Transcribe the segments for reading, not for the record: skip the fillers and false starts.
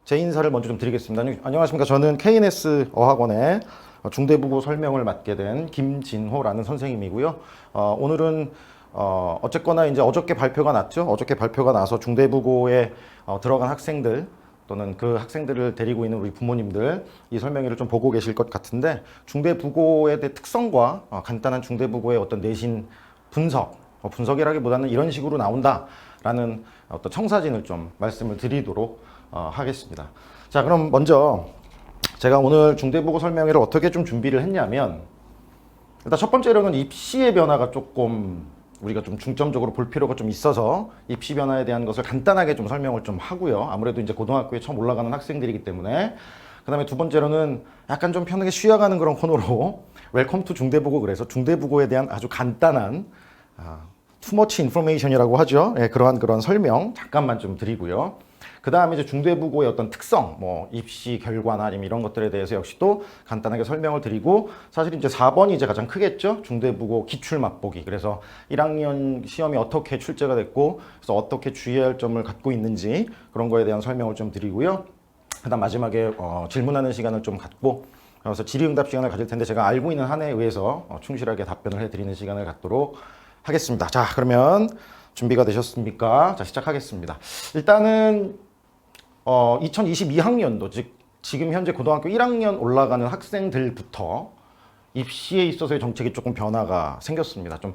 제 인사를 먼저 좀 드리겠습니다. 안녕하십니까. 저는 KNS 어학원의 중대국어 설명을 맡게 된 김진호라는 선생님이고요. 오늘은 어쨌거나 이제 어저께 발표가 났죠. 어저께 발표가 나서 중대국어에 들어간 학생들 또는 그 학생들을 데리고 있는 우리 부모님들 이 설명회를 좀 보고 계실 것 같은데, 중대국어의 특성과 간단한 중대국어의 어떤 내신 분석, 분석이라기보다는 이런 식으로 나온다라는 어떤 청사진을 좀 말씀을 드리도록 하겠습니다. 자, 그럼 먼저 제가 오늘 중대국어 설명회를 어떻게 좀 준비를 했냐면, 일단 첫 번째로는 입시의 변화가 조금 우리가 좀 중점적으로 볼 필요가 좀 있어서 입시 변화에 대한 것을 간단하게 좀 설명을 좀 하고요. 아무래도 이제 고등학교에 처음 올라가는 학생들이기 때문에. 그 다음에 두 번째로는 약간 좀 편하게 쉬어가는 그런 코너로 웰컴 투 중대국어, 그래서 중대국어에 대한 아주 간단한 too much information이라고 하죠. 예, 그런 설명 잠깐만 좀 드리고요. 그 다음에 이제 중대국어의 어떤 특성, 뭐 입시 결과나 아니면 이런 것들에 대해서 역시 또 간단하게 설명을 드리고, 사실 이제 4번이 이제 가장 크겠죠. 중대국어 기출 맛보기. 그래서 1학년 시험이 어떻게 출제가 됐고, 그래서 어떻게 주의할 점을 갖고 있는지 그런 거에 대한 설명을 좀 드리고요. 그다음 마지막에 질문하는 시간을 좀 갖고, 그래서 질의응답 시간을 가질 텐데 제가 알고 있는 한에 의해서 충실하게 답변을 해드리는 시간을 갖도록 하겠습니다. 자, 그러면 준비가 되셨습니까? 자, 시작하겠습니다. 일단은 2022학년도, 즉 지금 현재 고등학교 1학년 올라가는 학생들부터 입시에 있어서의 정책이 조금 변화가 생겼습니다. 좀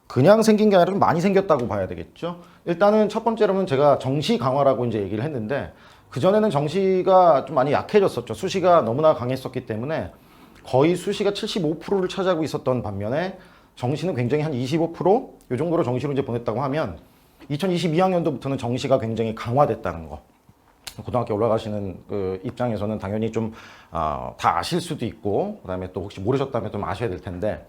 그냥 생긴 게 아니라 좀 많이 생겼다고 봐야 되겠죠. 일단은 첫 번째로는 제가 정시 강화라고 이제 얘기를 했는데, 그전에는 정시가 좀 많이 약해졌었죠. 수시가 너무나 강했었기 때문에 거의 수시가 75%를 차지하고 있었던 반면에 정시는 굉장히 한 25%? 이 정도로 정시로 이제 보냈다고 하면, 2022학년도부터는 정시가 굉장히 강화됐다는 거. 고등학교 올라가시는 그 입장에서는 당연히 좀 다 아실 수도 있고, 그다음에 또 혹시 모르셨다면 좀 아셔야 될 텐데,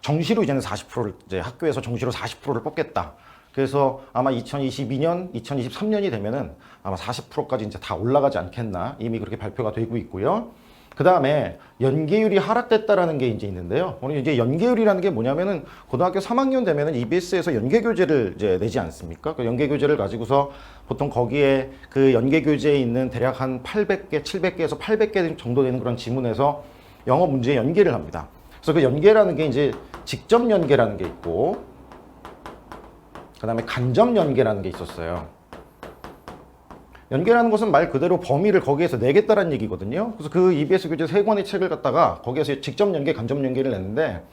정시로 이제는 40%를 이제 학교에서 정시로 40%를 뽑겠다. 그래서 아마 2022년, 2023년이 되면은 아마 40%까지 이제 다 올라가지 않겠나, 이미 그렇게 발표가 되고 있고요. 그 다음에 연계율이 하락됐다라는 게 이제 있는데요. 오늘 이제 연계율이라는 게 뭐냐면은, 고등학교 3학년 되면은 EBS에서 연계교재를 이제 내지 않습니까? 그 연계교재를 가지고서 보통 거기에 그 연계교재에 있는 대략 한 800개, 700개에서 800개 정도 되는 그런 지문에서 영어 문제 연계를 합니다. 그래서 그 연계라는 게 이제 직접 연계라는 게 있고, 그 다음에 간접 연계라는 게 있었어요. 연계라는 것은 말 그대로 범위를 거기에서 내겠다라는 얘기거든요. 그래서 그 EBS 교재 3권의 책을 갖다가 거기에서 직접 연계, 간접 연계를 냈는데,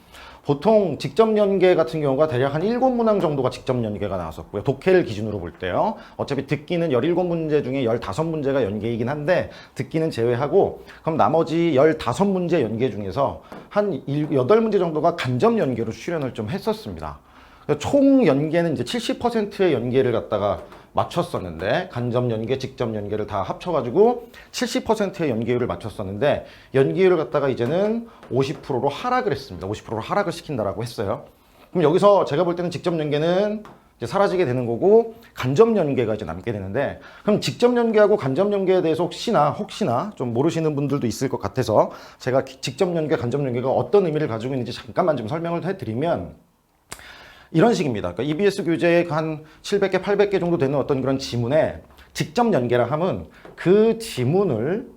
보통 직접 연계 같은 경우가 대략 한 7문항 정도가 직접 연계가 나왔었고요. 독해를 기준으로 볼 때요. 어차피 듣기는 17문제 중에 15문제가 연계이긴 한데, 듣기는 제외하고, 그럼 나머지 15문제 연계 중에서 한 8문제 정도가 간접 연계로 출연을 좀 했었습니다. 총 연계는 이제 70%의 연계를 갖다가 맞췄었는데, 간접 연계, 직접 연계를 다 합쳐가지고 70%의 연계율을 맞췄었는데, 연계율을 갖다가 이제는 50%로 하락을 했습니다. 50%로 하락을 시킨다라고 했어요. 그럼 여기서 제가 볼 때는 직접 연계는 이제 사라지게 되는 거고, 간접 연계가 이제 남게 되는데, 그럼 직접 연계하고 간접 연계에 대해서 혹시나 좀 모르시는 분들도 있을 것 같아서 제가 직접 연계, 간접 연계가 어떤 의미를 가지고 있는지 잠깐만 좀 설명을 해드리면, 이런 식입니다. 그러니까 EBS 교재에 한 700개, 800개 정도 되는 어떤 그런 지문에 직접 연계라 하면, 그 지문을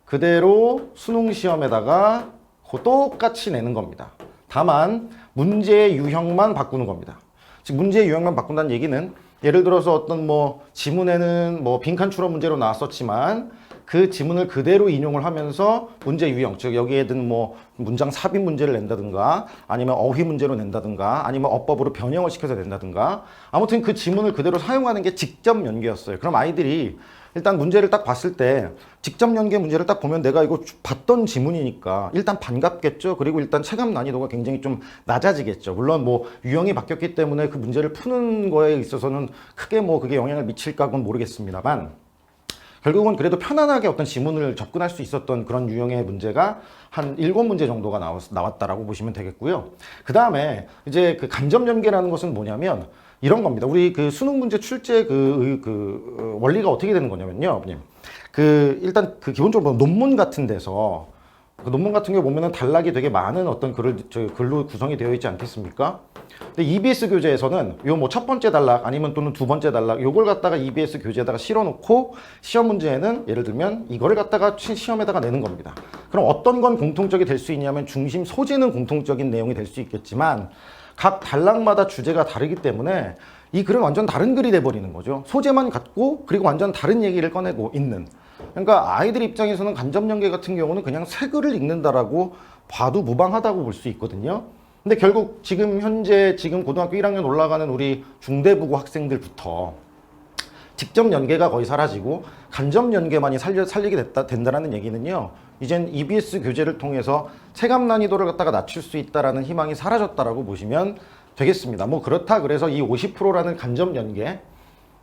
그대로 수능 시험에다가 똑같이 내는 겁니다. 다만 문제의 유형만 바꾸는 겁니다. 즉 문제의 유형만 바꾼다는 얘기는, 예를 들어서 어떤 뭐 지문에는 뭐 빈칸 추론 문제로 나왔었지만, 그 지문을 그대로 인용을 하면서 문제 유형, 즉 여기에 든 뭐 문장 삽입 문제를 낸다든가, 아니면 어휘 문제로 낸다든가, 아니면 어법으로 변형을 시켜서 낸다든가, 아무튼 그 지문을 그대로 사용하는 게 직접 연계였어요. 그럼 아이들이 일단 문제를 딱 봤을 때, 직접 연계 문제를 딱 보면 내가 이거 봤던 지문이니까 일단 반갑겠죠. 그리고 일단 체감 난이도가 굉장히 좀 낮아지겠죠. 물론 뭐 유형이 바뀌었기 때문에 그 문제를 푸는 거에 있어서는 크게 뭐 그게 영향을 미칠까는 모르겠습니다만, 결국은 그래도 편안하게 어떤 지문을 접근할 수 있었던 그런 유형의 문제가 한 7문제 정도가 나왔다라고 보시면 되겠고요. 그 다음에 이제 그 간접 연계라는 것은 뭐냐면 이런 겁니다. 우리 그 수능 문제 출제 원리가 어떻게 되는 거냐면요, 아버님. 일단 그 기본적으로 논문 같은 데서 그 논문 같은 경우 보면은 단락이 되게 많은 어떤 글로 구성이 되어 있지 않겠습니까? 근데 EBS 교재에서는 요 뭐 첫 번째 단락 아니면 또는 두 번째 단락 요걸 갖다가 EBS 교재에다가 실어놓고 시험 문제에는 예를 들면 이거를 갖다가 시험에다가 내는 겁니다. 그럼 어떤 건 공통적이 될 수 있냐면 중심 소재는 공통적인 내용이 될 수 있겠지만 각 단락마다 주제가 다르기 때문에 이 글은 완전 다른 글이 돼버리는 거죠. 소재만 같고 그리고 완전 다른 얘기를 꺼내고 있는. 그러니까 아이들 입장에서는 간접연계 같은 경우는 그냥 새 글을 읽는다라고 봐도 무방하다고 볼 수 있거든요. 근데 결국 지금 현재 고등학교 1학년 올라가는 우리 중대부고 학생들부터 직접 연계가 거의 사라지고 간접 연계만이 살리게 된다는 얘기는요. 이젠 EBS 교재를 통해서 체감 난이도를 갖다가 낮출 수 있다라는 희망이 사라졌다라고 보시면 되겠습니다. 뭐 그렇다 그래서 이 50%라는 간접 연계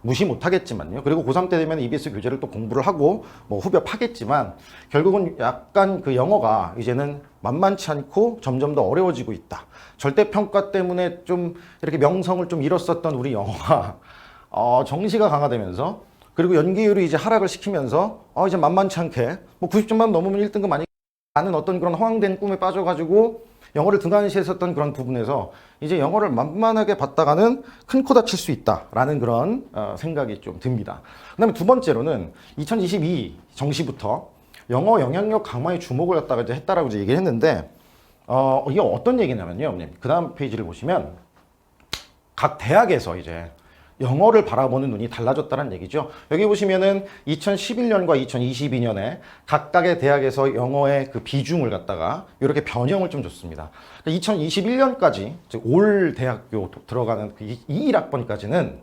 무시 못하겠지만요. 그리고 고3 때 되면 EBS 교재를 또 공부를 하고 뭐 후벼파겠지만 결국은 약간 그 영어가 이제는 만만치 않고 점점 더 어려워지고 있다. 절대평가 때문에 좀 이렇게 명성을 좀 잃었었던 우리 영어가 정시가 강화되면서 그리고 연기율이 이제 하락을 시키면서 이제 만만치 않게 뭐 90점만 넘으면 1등급 아니라는 어떤 그런 허황된 꿈에 빠져가지고 영어를 등한시했었던 그런 부분에서 이제 영어를 만만하게 봤다가는 큰 코 다칠 수 있다라는 그런 생각이 좀 듭니다. 그 다음에 두 번째로는 2022 정시부터 영어 영향력 강화에 주목을 갖다가 이제 했다라고 이제 얘기를 했는데 이게 어떤 얘기냐면요. 그 다음 페이지를 보시면 각 대학에서 이제 영어를 바라보는 눈이 달라졌다는 얘기죠. 여기 보시면은 2011년과 2022년에 각각의 대학에서 영어의 그 비중을 갖다가 이렇게 변형을 좀 줬습니다. 2021년까지 즉 올 대학교 들어가는 그 21학번까지는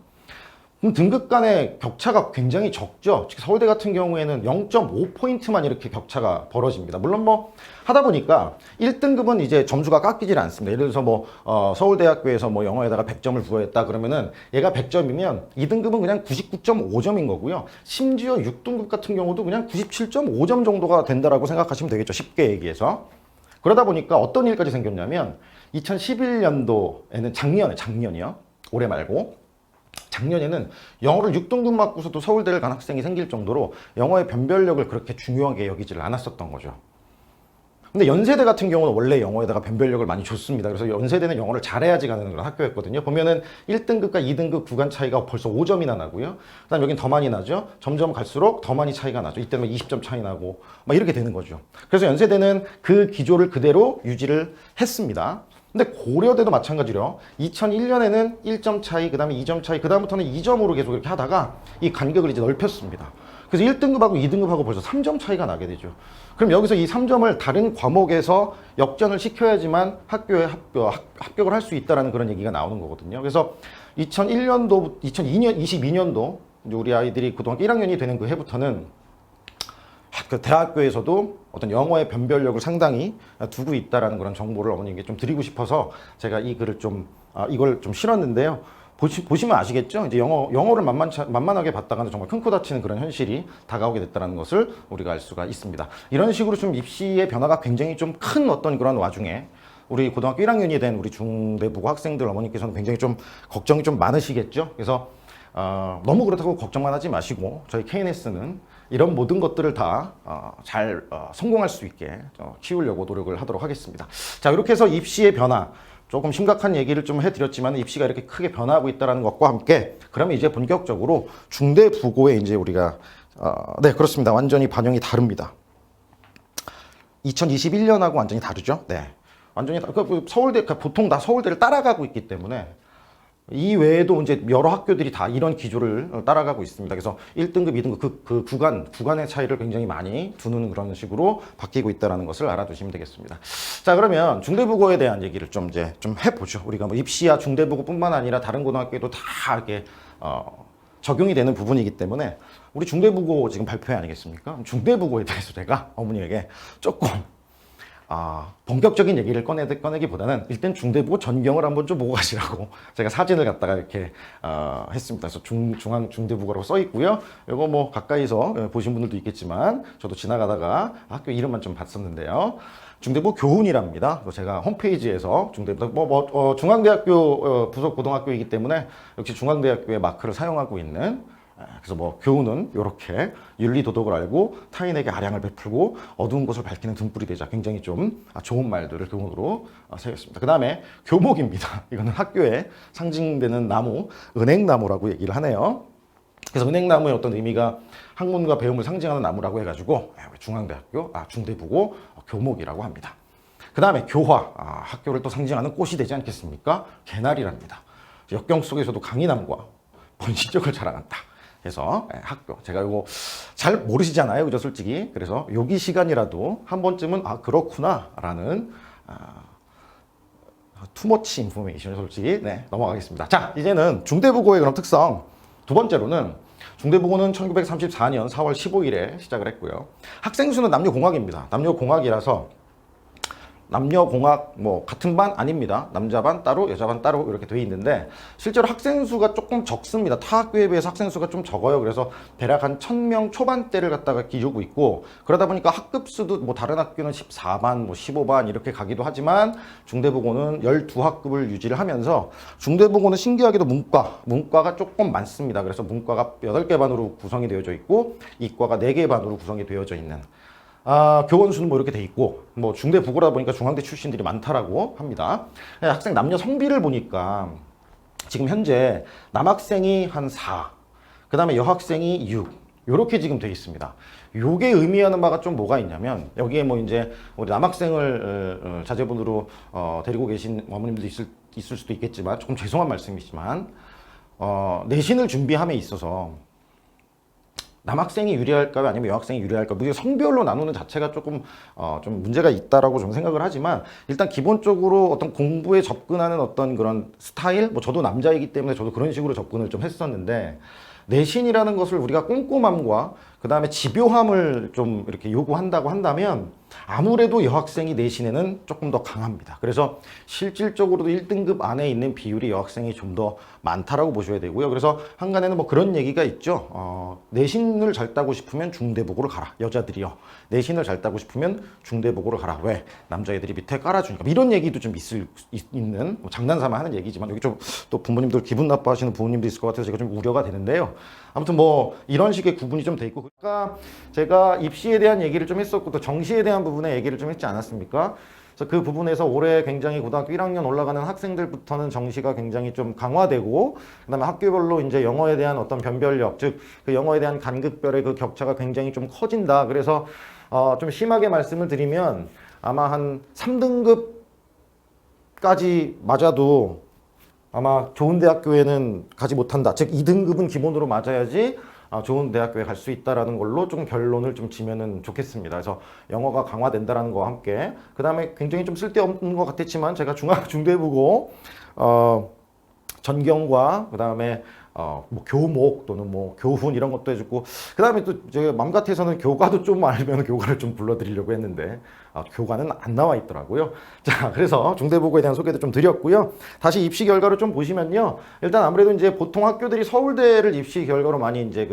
등급 간의 격차가 굉장히 적죠. 특히 서울대 같은 경우에는 0.5포인트만 이렇게 격차가 벌어집니다. 물론 뭐 하다 보니까 1등급은 이제 점수가 깎이질 않습니다. 예를 들어서 뭐 서울대학교에서 뭐 영어에다가 100점을 부여했다 그러면은 얘가 100점이면 2등급은 그냥 99.5점인 거고요. 심지어 6등급 같은 경우도 그냥 97.5점 정도가 된다라고 생각하시면 되겠죠. 쉽게 얘기해서. 그러다 보니까 어떤 일까지 생겼냐면 2011년도에는 작년이요. 올해 말고 작년에는 영어를 6등급 맞고서도 서울대를 간 학생이 생길 정도로 영어의 변별력을 그렇게 중요하게 여기질 않았었던 거죠. 근데 연세대 같은 경우는 원래 영어에다가 변별력을 많이 줬습니다. 그래서 연세대는 영어를 잘해야지 가는 그런 학교였거든요. 보면은 1등급과 2등급 구간 차이가 벌써 5점이나 나고요. 그 다음 여긴 더 많이 나죠. 점점 갈수록 더 많이 차이가 나죠. 이때는 20점 차이 나고 막 이렇게 되는 거죠. 그래서 연세대는 그 기조를 그대로 유지를 했습니다. 근데 고려대도 마찬가지로 2001년에는 1점 차이, 그 다음에 2점 차이, 그 다음부터는 2점으로 계속 이렇게 하다가 이 간격을 이제 넓혔습니다. 그래서 1등급하고 2등급하고 벌써 3점 차이가 나게 되죠. 그럼 여기서 이 3점을 다른 과목에서 역전을 시켜야지만 학교에 합격을 할 수 있다는 그런 얘기가 나오는 거거든요. 그래서 2001년도, 22년도 우리 아이들이 고등학교 1학년이 되는 그 해부터는 그 대학교에서도 어떤 영어의 변별력을 상당히 두고 있다라는 그런 정보를 어머님께 좀 드리고 싶어서 제가 이 글을 이걸 좀 실었는데요. 보시면 아시겠죠? 이제 영어를 만만하게 봤다가는 정말 큰 코 다치는 그런 현실이 다가오게 됐다는 것을 우리가 알 수가 있습니다. 이런 식으로 좀 입시의 변화가 굉장히 좀 큰 어떤 그런 와중에 우리 고등학교 1학년이 된 우리 중대부고 학생들 어머니께서는 굉장히 좀 걱정이 좀 많으시겠죠? 그래서 너무 그렇다고 걱정만 하지 마시고 저희 KNS는 이런 모든 것들을 다 잘 성공할 수 있게 키우려고 노력을 하도록 하겠습니다. 자, 이렇게 해서 입시의 변화 조금 심각한 얘기를 좀 해드렸지만 입시가 이렇게 크게 변화하고 있다는 것과 함께 그러면 이제 본격적으로 중대부고에 이제 우리가 네, 그렇습니다. 완전히 반영이 다릅니다. 2021년하고 완전히 다르죠. 네, 완전히 서울대 보통 다 서울대를 따라가고 있기 때문에 이 외에도 이제 여러 학교들이 다 이런 기조를 따라가고 있습니다. 그래서 1등급, 2등급 그 구간의 차이를 굉장히 많이 두는 그런 식으로 바뀌고 있다는 것을 알아두시면 되겠습니다. 자, 그러면 중대부고에 대한 얘기를 좀 해보죠. 우리가 뭐 입시야 중대부고뿐만 아니라 다른 고등학교에도 다 이렇게 적용이 되는 부분이기 때문에 우리 중대부고 지금 발표 아니겠습니까? 중대부고에 대해서 제가 어머니에게 조금 본격적인 얘기를 꺼내기보다는 일단 중대부고 전경을 한번 좀 보고 가시라고 제가 사진을 갖다가 이렇게 했습니다. 그래서 중앙 중대부고라고 써 있고요. 이거 뭐 가까이서 보신 분들도 있겠지만 저도 지나가다가 학교 이름만 좀 봤었는데요. 중대부 교훈이랍니다. 제가 홈페이지에서 중대부 중앙대학교 부속 고등학교이기 때문에 역시 중앙대학교의 마크를 사용하고 있는 그래서 뭐 교훈은 이렇게 윤리 도덕을 알고 타인에게 아량을 베풀고 어두운 곳을 밝히는 등불이 되자. 굉장히 좀 좋은 말들을 교훈으로 새겼습니다. 그 다음에 교목입니다. 이거는 학교에 상징되는 나무, 은행나무라고 얘기를 하네요. 그래서 은행나무의 어떤 의미가 학문과 배움을 상징하는 나무라고 해가지고 중앙대학교, 중대부고 교목이라고 합니다. 그 다음에 교화, 학교를 또 상징하는 꽃이 되지 않겠습니까? 개나리랍니다. 역경 속에서도 강인함과 번식력을 자랑한다. 그래서 학교, 제가 이거 잘 모르시잖아요, 그죠, 솔직히. 그래서 여기 시간이라도 한 번쯤은 그렇구나 라는 투머치 인포메이션을 솔직히 넘어가겠습니다. 자, 이제는 중대부고의 그런 특성 두 번째로는 중대부고는 1934년 4월 15일에 시작을 했고요. 학생 수는 남녀공학입니다. 남녀공학이라서 남녀공학 뭐 같은 반 아닙니다. 남자 반 따로 여자 반 따로 이렇게 돼 있는데 실제로 학생 수가 조금 적습니다. 타 학교에 비해서 학생 수가 좀 적어요. 그래서 대략 한 1000명 초반대를 갖다가 기우고 있고, 그러다 보니까 학급 수도 뭐 다른 학교는 14반 뭐 15반 이렇게 가기도 하지만 중대부고는 12학급을 유지를 하면서 중대부고는 신기하게도 문과가 조금 많습니다. 그래서 문과가 8개 반으로 구성이 되어져 있고 이과가 4개 반으로 구성이 되어져 있는, 교원 수는 뭐 이렇게 돼 있고, 뭐 중대부고라 보니까 중앙대 출신들이 많다라고 합니다. 학생 남녀 성비를 보니까 지금 현재 남학생이 한 4, 그 다음에 여학생이 6, 요렇게 지금 돼 있습니다. 요게 의미하는 바가 좀 뭐가 있냐면, 여기에 뭐 이제 우리 남학생을 자제분으로 데리고 계신 어머님도 있을 수도 있겠지만, 조금 죄송한 말씀이지만 내신을 준비함에 있어서 남학생이 유리할까요? 아니면 여학생이 유리할까요? 무슨 성별로 나누는 자체가 조금 좀 문제가 있다라고 좀 생각을 하지만, 일단 기본적으로 어떤 공부에 접근하는 어떤 그런 스타일, 뭐 저도 남자이기 때문에 저도 그런 식으로 접근을 좀 했었는데, 내신이라는 것을 우리가 꼼꼼함과 그 다음에 집요함을 좀 이렇게 요구한다고 한다면 아무래도 여학생이 내신에는 조금 더 강합니다. 그래서 실질적으로도 1등급 안에 있는 비율이 여학생이 좀 더 많다라고 보셔야 되고요. 그래서 한간에는 뭐 그런 얘기가 있죠. 내신을 잘 따고 싶으면 중대부고를 가라. 여자들이요. 내신을 잘 따고 싶으면 중대부고를 가라. 왜? 남자애들이 밑에 깔아주니까. 이런 얘기도 좀 있는, 뭐 장난삼아 하는 얘기지만, 여기 좀 또 부모님들 기분 나빠하시는 부모님도 있을 것 같아서 제가 좀 우려가 되는데요. 아무튼 뭐 이런 식의 구분이 좀 돼 있고, 아까 제가 입시에 대한 얘기를 좀 했었고 또 정시에 대한 부분에 얘기를 좀 했지 않았습니까? 그래서 그 부분에서 올해 굉장히 고등학교 1학년 올라가는 학생들부터는 정시가 굉장히 좀 강화되고, 그다음에 학교별로 이제 영어에 대한 어떤 변별력, 즉 그 영어에 대한 간극별의 그 격차가 굉장히 좀 커진다. 그래서 좀 심하게 말씀을 드리면 아마 한 3등급까지 맞아도 아마 좋은 대학교에는 가지 못한다. 즉 2등급은 기본으로 맞아야지 좋은 대학교에 갈 수 있다라는 걸로 좀 결론을 좀 지면은 좋겠습니다. 그래서 영어가 강화된다라는 거와 함께, 그 다음에 굉장히 좀 쓸데없는 것 같았지만 제가 중대부고 전경과 그 다음에 뭐 교목 또는 뭐 교훈 이런 것도 해주고, 그 다음에 또 제가 맘 같아서는 교과도 좀 알면 교과를 좀 불러드리려고 했는데 교과는 안 나와 있더라고요. 자, 그래서 중대부고에 대한 소개도 좀 드렸고요. 다시 입시 결과를 좀 보시면요. 일단 아무래도 이제 보통 학교들이 서울대를 입시 결과로 많이 이제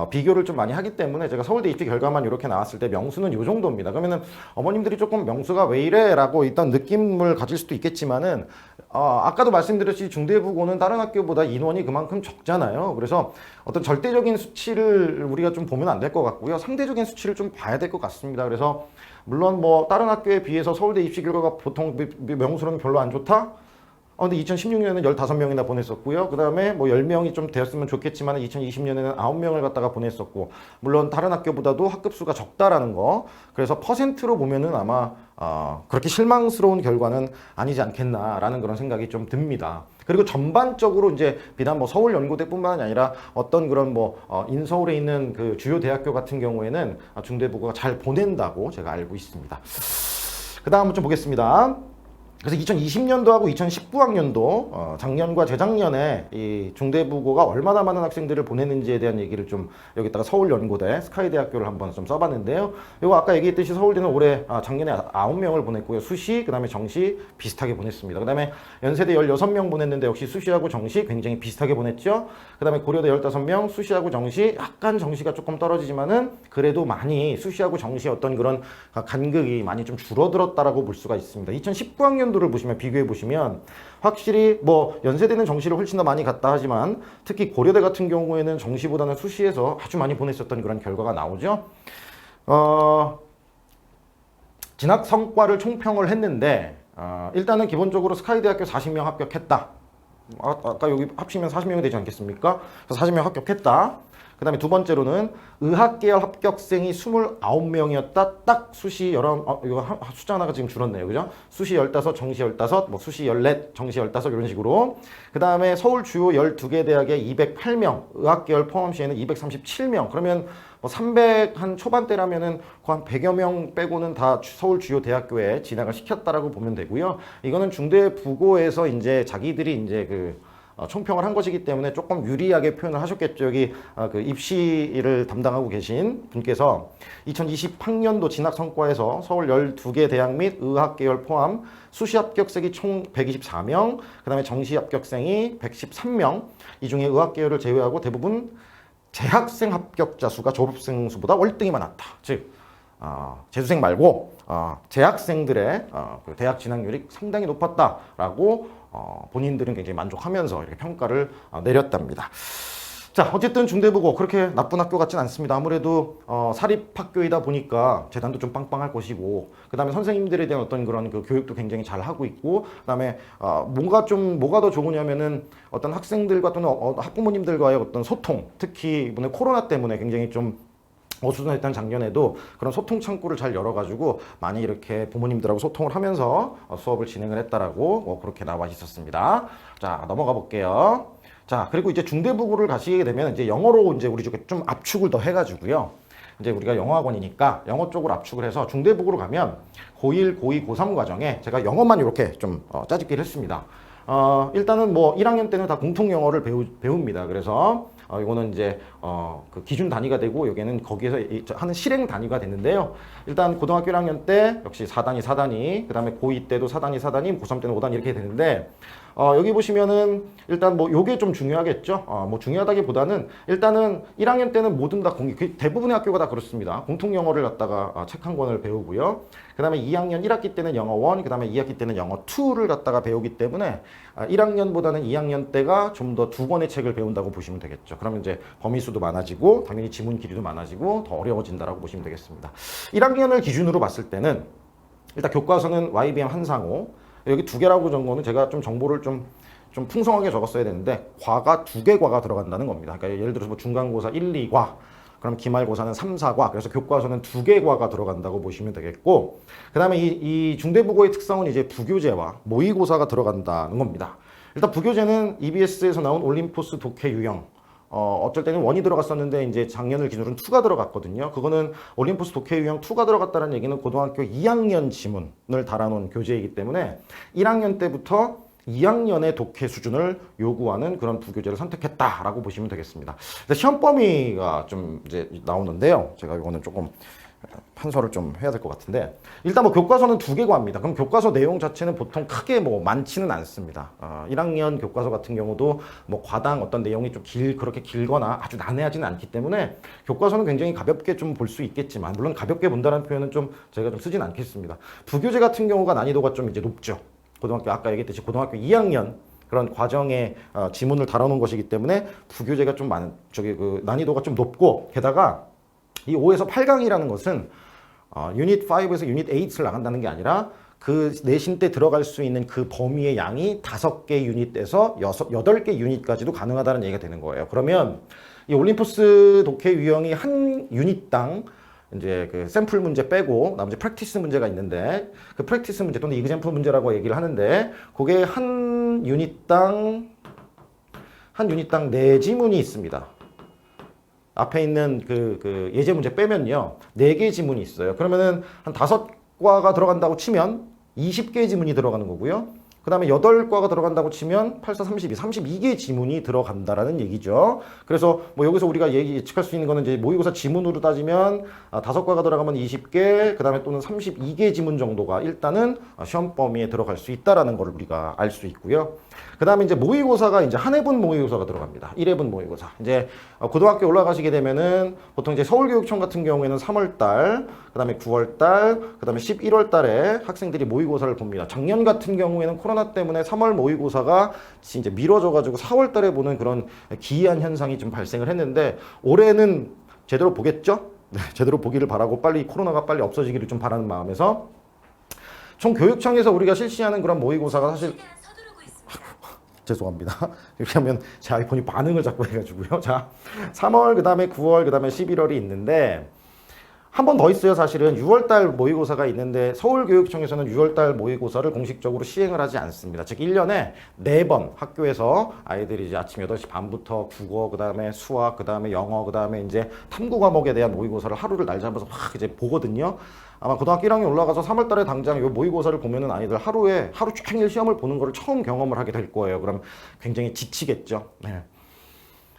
비교를 좀 많이 하기 때문에 제가 서울대 입시 결과만 이렇게 나왔을 때 명수는 요 정도입니다. 그러면은 어머님들이 조금 명수가 왜 이래? 라고 일단 느낌을 가질 수도 있겠지만은 아까도 말씀드렸듯이 중대부고는 다른 학교보다 인원이 그만큼 적잖아요. 그래서 어떤 절대적인 수치를 우리가 좀 보면 안 될 것 같고요. 상대적인 수치를 좀 봐야 될 것 같습니다. 그래서 물론 뭐 다른 학교에 비해서 서울대 입시 결과가 보통 명수로는 별로 안 좋다? 근데 2016년에는 15명이나 보냈었고요. 그 다음에 뭐 10명이 좀 되었으면 좋겠지만 2020년에는 9명을 갖다가 보냈었고, 물론 다른 학교보다도 학급수가 적다라는 거. 그래서 퍼센트로 보면은 아마 그렇게 실망스러운 결과는 아니지 않겠나라는 그런 생각이 좀 듭니다. 그리고 전반적으로 이제 비단 뭐 서울연고대뿐만 아니라 어떤 그런 뭐 인서울에 있는 그 주요 대학교 같은 경우에는 중대부고가 잘 보낸다고 제가 알고 있습니다. 그 다음 좀 보겠습니다. 그래서 2020년도하고 2019학년도 작년과 재작년에 이 중대부고가 얼마나 많은 학생들을 보냈는지에 대한 얘기를 좀 여기다가 서울연고대 스카이대학교를 한번 좀 써봤는데요. 이거 아까 얘기했듯이 서울대는 올해 작년에 9명을 보냈고요. 수시, 그 다음에 정시 비슷하게 보냈습니다. 그 다음에 연세대 16명 보냈는데 역시 수시하고 정시 굉장히 비슷하게 보냈죠. 그 다음에 고려대 15명, 수시하고 정시 약간 정시가 조금 떨어지지만은 그래도 많이 수시하고 정시 어떤 그런 간극이 많이 좀 줄어들었다라고 볼 수가 있습니다. 2019학년 학년도를 보시면 비교해 보시면 확실히 뭐 연세대는 정시를 훨씬 더 많이 갔다 하지만 특히 고려대 같은 경우에는 정시보다는 수시에서 아주 많이 보냈었던 그런 결과가 나오죠. 진학 성과를 총평을 했는데 일단은 기본적으로 스카이대학교 40명 합격했다. 아까 여기 합치면 40명이 되지 않겠습니까? 그래서 40명 합격했다. 그 다음에 두 번째로는 의학계열 합격생이 29명이었다. 딱 수시 11, 이거 숫자 하나가 지금 줄었네요. 그죠? 수시 15, 정시 15, 뭐 수시 14, 정시 15 이런 식으로. 그 다음에 서울 주요 12개 대학에 208명, 의학계열 포함 시에는 237명. 그러면 뭐 300 한 초반대라면은 한 100여 명 빼고는 다 서울 주요 대학교에 진학을 시켰다라고 보면 되고요. 이거는 중대부고에서 이제 자기들이 이제 총평을 한 것이기 때문에 조금 유리하게 표현을 하셨겠죠. 여기 그 입시를 담당하고 계신 분께서 2020학년도 진학 성과에서 서울 12개 대학 및 의학계열 포함 수시 합격생이 총 124명, 그 다음에 정시 합격생이 113명, 이 중에 의학계열을 제외하고 대부분 재학생 합격자 수가 졸업생 수보다 월등히 많았다. 즉 재수생 말고 재학생들의 그 대학 진학률이 상당히 높았다라고 본인들은 굉장히 만족하면서 이렇게 평가를 내렸답니다. 자, 어쨌든 중대부고 그렇게 나쁜 학교 같진 않습니다. 아무래도 사립학교이다 보니까 재단도 좀 빵빵할 것이고, 그 다음에 선생님들에 대한 어떤 그런 그 교육도 굉장히 잘 하고 있고, 그 다음에 뭐가 더 좋으냐면은 어떤 학생들과 또는 학부모님들과의 어떤 소통, 특히 이번에 코로나 때문에 굉장히 좀 어수선했던 작년에도 그런 소통 창구를 잘 열어가지고 많이 이렇게 부모님들하고 소통을 하면서 수업을 진행을 했다라고 뭐 그렇게 나와 있었습니다. 자, 넘어가 볼게요. 자, 그리고 이제 중대부고를 가시게 되면 이제 영어로 이제 우리 쪽에 좀 압축을 더 해가지고요. 이제 우리가 영어학원이니까 영어 쪽으로 압축을 해서 중대부고로 가면 고1, 고2, 고3 과정에 제가 영어만 이렇게 좀 짜집기를 했습니다. 일단은 뭐 1학년 때는 다 공통 영어를 배웁니다. 그래서 이거는 이제 그 기준 단위가 되고 여기는 거기에서 하는 실행 단위가 되는데요. 일단 고등학교 1학년 때 역시 4단위, 그 다음에 고2 때도 4단위, 고3 때는 5단위 이렇게 되는데 여기 보시면은 일단 뭐 요게 좀 중요하겠죠. 뭐 중요하다기보다는 일단은 1학년 때는 모든 다 대부분의 학교가 다 그렇습니다. 공통 영어를 갖다가 책 한 권을 배우고요. 그 다음에 2학년 1학기 때는 영어 1, 그 다음에 2학기 때는 영어 2를 갖다가 배우기 때문에 1학년보다는 2학년 때가 좀 더 두 권의 책을 배운다고 보시면 되겠죠. 그러면 이제 범위수도 많아지고 당연히 지문 길이도 많아지고 더 어려워진다라고 보시면 되겠습니다. 1학년을 기준으로 봤을 때는 일단 교과서는 YBM 한상호, 여기 두 개라고 적은 거는 제가 좀 정보를 좀 풍성하게 적었어야 되는데 과가 두 개 과가 들어간다는 겁니다. 그러니까 예를 들어서 뭐 중간고사 1, 2과, 그럼 기말고사는 3, 4과, 그래서 교과서는 두 개 과가 들어간다고 보시면 되겠고, 그 다음에 이 중대부고의 특성은 이제 부교재와 모의고사가 들어간다는 겁니다. 일단 부교재는 EBS에서 나온 올림포스 독해 유형, 어쩔 때는 1이 들어갔었는데 이제 작년을 기준으로는 2가 들어갔거든요. 그거는 올림포스 독해 유형 2가 들어갔다는 얘기는 고등학교 2학년 지문을 달아놓은 교재이기 때문에 1학년 때부터 2학년의 독해 수준을 요구하는 그런 부교재를 선택했다라고 보시면 되겠습니다. 시험 범위가 좀 이제 나오는데요. 제가 이거는 조금 판서를 좀 해야 될 것 같은데, 일단 뭐 교과서는 두 개 과입니다. 그럼 교과서 내용 자체는 보통 크게 뭐 많지는 않습니다. 1학년 교과서 같은 경우도 뭐 과당 어떤 내용이 좀 그렇게 길거나 아주 난해하지는 않기 때문에 교과서는 굉장히 가볍게 좀 볼 수 있겠지만, 물론 가볍게 본다는 표현은 좀 제가 좀 쓰진 않겠습니다. 부교재 같은 경우가 난이도가 좀 이제 높죠. 고등학교 아까 얘기했듯이 고등학교 2학년 그런 과정의 지문을 다뤄놓은 것이기 때문에 부교재가 좀 난이도가 좀 높고, 게다가 이 5에서 8강이라는 것은 유닛 5에서 유닛 8을 나간다는 게 아니라 그 내신 때 들어갈 수 있는 그 범위의 양이 5개 유닛에서 8개 유닛까지도 가능하다는 얘기가 되는 거예요. 그러면 이 올림포스 독해 유형이 한 유닛당 이제 그 샘플 문제 빼고 나머지 프랙티스 문제가 있는데, 그 프랙티스 문제 또는 이그젬플 문제라고 얘기를 하는데, 그게 한 유닛당 4지문이 있습니다. 앞에 있는 그 예제 문제 빼면요 4개 지문이 있어요. 그러면은 한 5과가 들어간다고 치면 20개의 지문이 들어가는 거고요. 그 다음에 8과가 들어간다고 치면 8, 4, 32개 지문이 들어간다라는 얘기죠. 그래서 뭐 여기서 우리가 예측할 수 있는 거는 이제 모의고사 지문으로 따지면 5과가 들어가면 20개, 그 다음에 또는 32개 지문 정도가 일단은 시험 범위에 들어갈 수 있다라는 걸 우리가 알 수 있고요. 그 다음에 이제 모의고사가 이제 한 해분 모의고사가 들어갑니다. 1회분 모의고사. 이제 고등학교 올라가시게 되면은 보통 이제 서울교육청 같은 경우에는 3월달, 그 다음에 9월달, 그 다음에 11월달에 학생들이 모의고사를 봅니다. 작년 같은 경우에는 코로나 때문에 3월 모의고사가 이제 미뤄져가지고 4월달에 보는 그런 기이한 현상이 좀 발생을 했는데 올해는 제대로 보겠죠? 네, 제대로 보기를 바라고 빨리 코로나가 빨리 없어지기를 좀 바라는 마음에서 총 교육청에서 우리가 실시하는 그런 모의고사가 사실 죄송합니다. 이렇게 하면 제 아이폰이 반응을 자꾸 해가지고요. 자, 3월, 그 다음에 9월, 그 다음에 11월이 있는데 한 번 더 있어요. 사실은 6월달 모의고사가 있는데 서울교육청에서는 6월달 모의고사를 공식적으로 시행을 하지 않습니다. 즉 1년에 4번 학교에서 아이들이 이제 아침 8시 반부터 국어, 그 다음에 수학, 그 다음에 영어, 그 다음에 이제 탐구 과목에 대한 모의고사를 하루를 날 잡아서 확 이제 보거든요. 아마 고등학교 1학년 올라가서 3월달에 당장 이 모의고사를 보면은 아이들 하루 종일 시험을 보는 거를 처음 경험을 하게 될 거예요. 그럼 굉장히 지치겠죠. 네.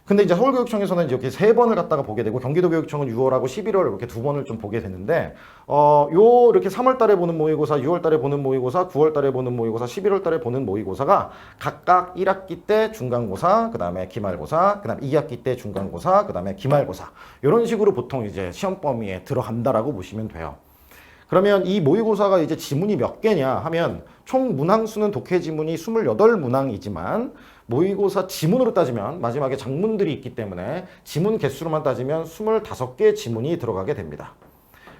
근데 이제 서울교육청에서는 이렇게 3번을 갖다가 보게 되고 경기도교육청은 6월하고 11월 이렇게 2번을 좀 보게 되는데 이렇게 3월달에 보는 모의고사, 6월달에 보는 모의고사, 9월달에 보는 모의고사, 11월달에 보는 모의고사가 각각 1학기 때 중간고사, 그 다음에 기말고사, 그 다음에 2학기 때 중간고사, 그 다음에 기말고사 이런 식으로 보통 이제 시험 범위에 들어간다라고 보시면 돼요. 그러면 이 모의고사가 이제 지문이 몇 개냐 하면 총 문항수는 독해 지문이 28문항이지만 모의고사 지문으로 따지면 마지막에 장문들이 있기 때문에 지문 개수로만 따지면 25개 지문이 들어가게 됩니다.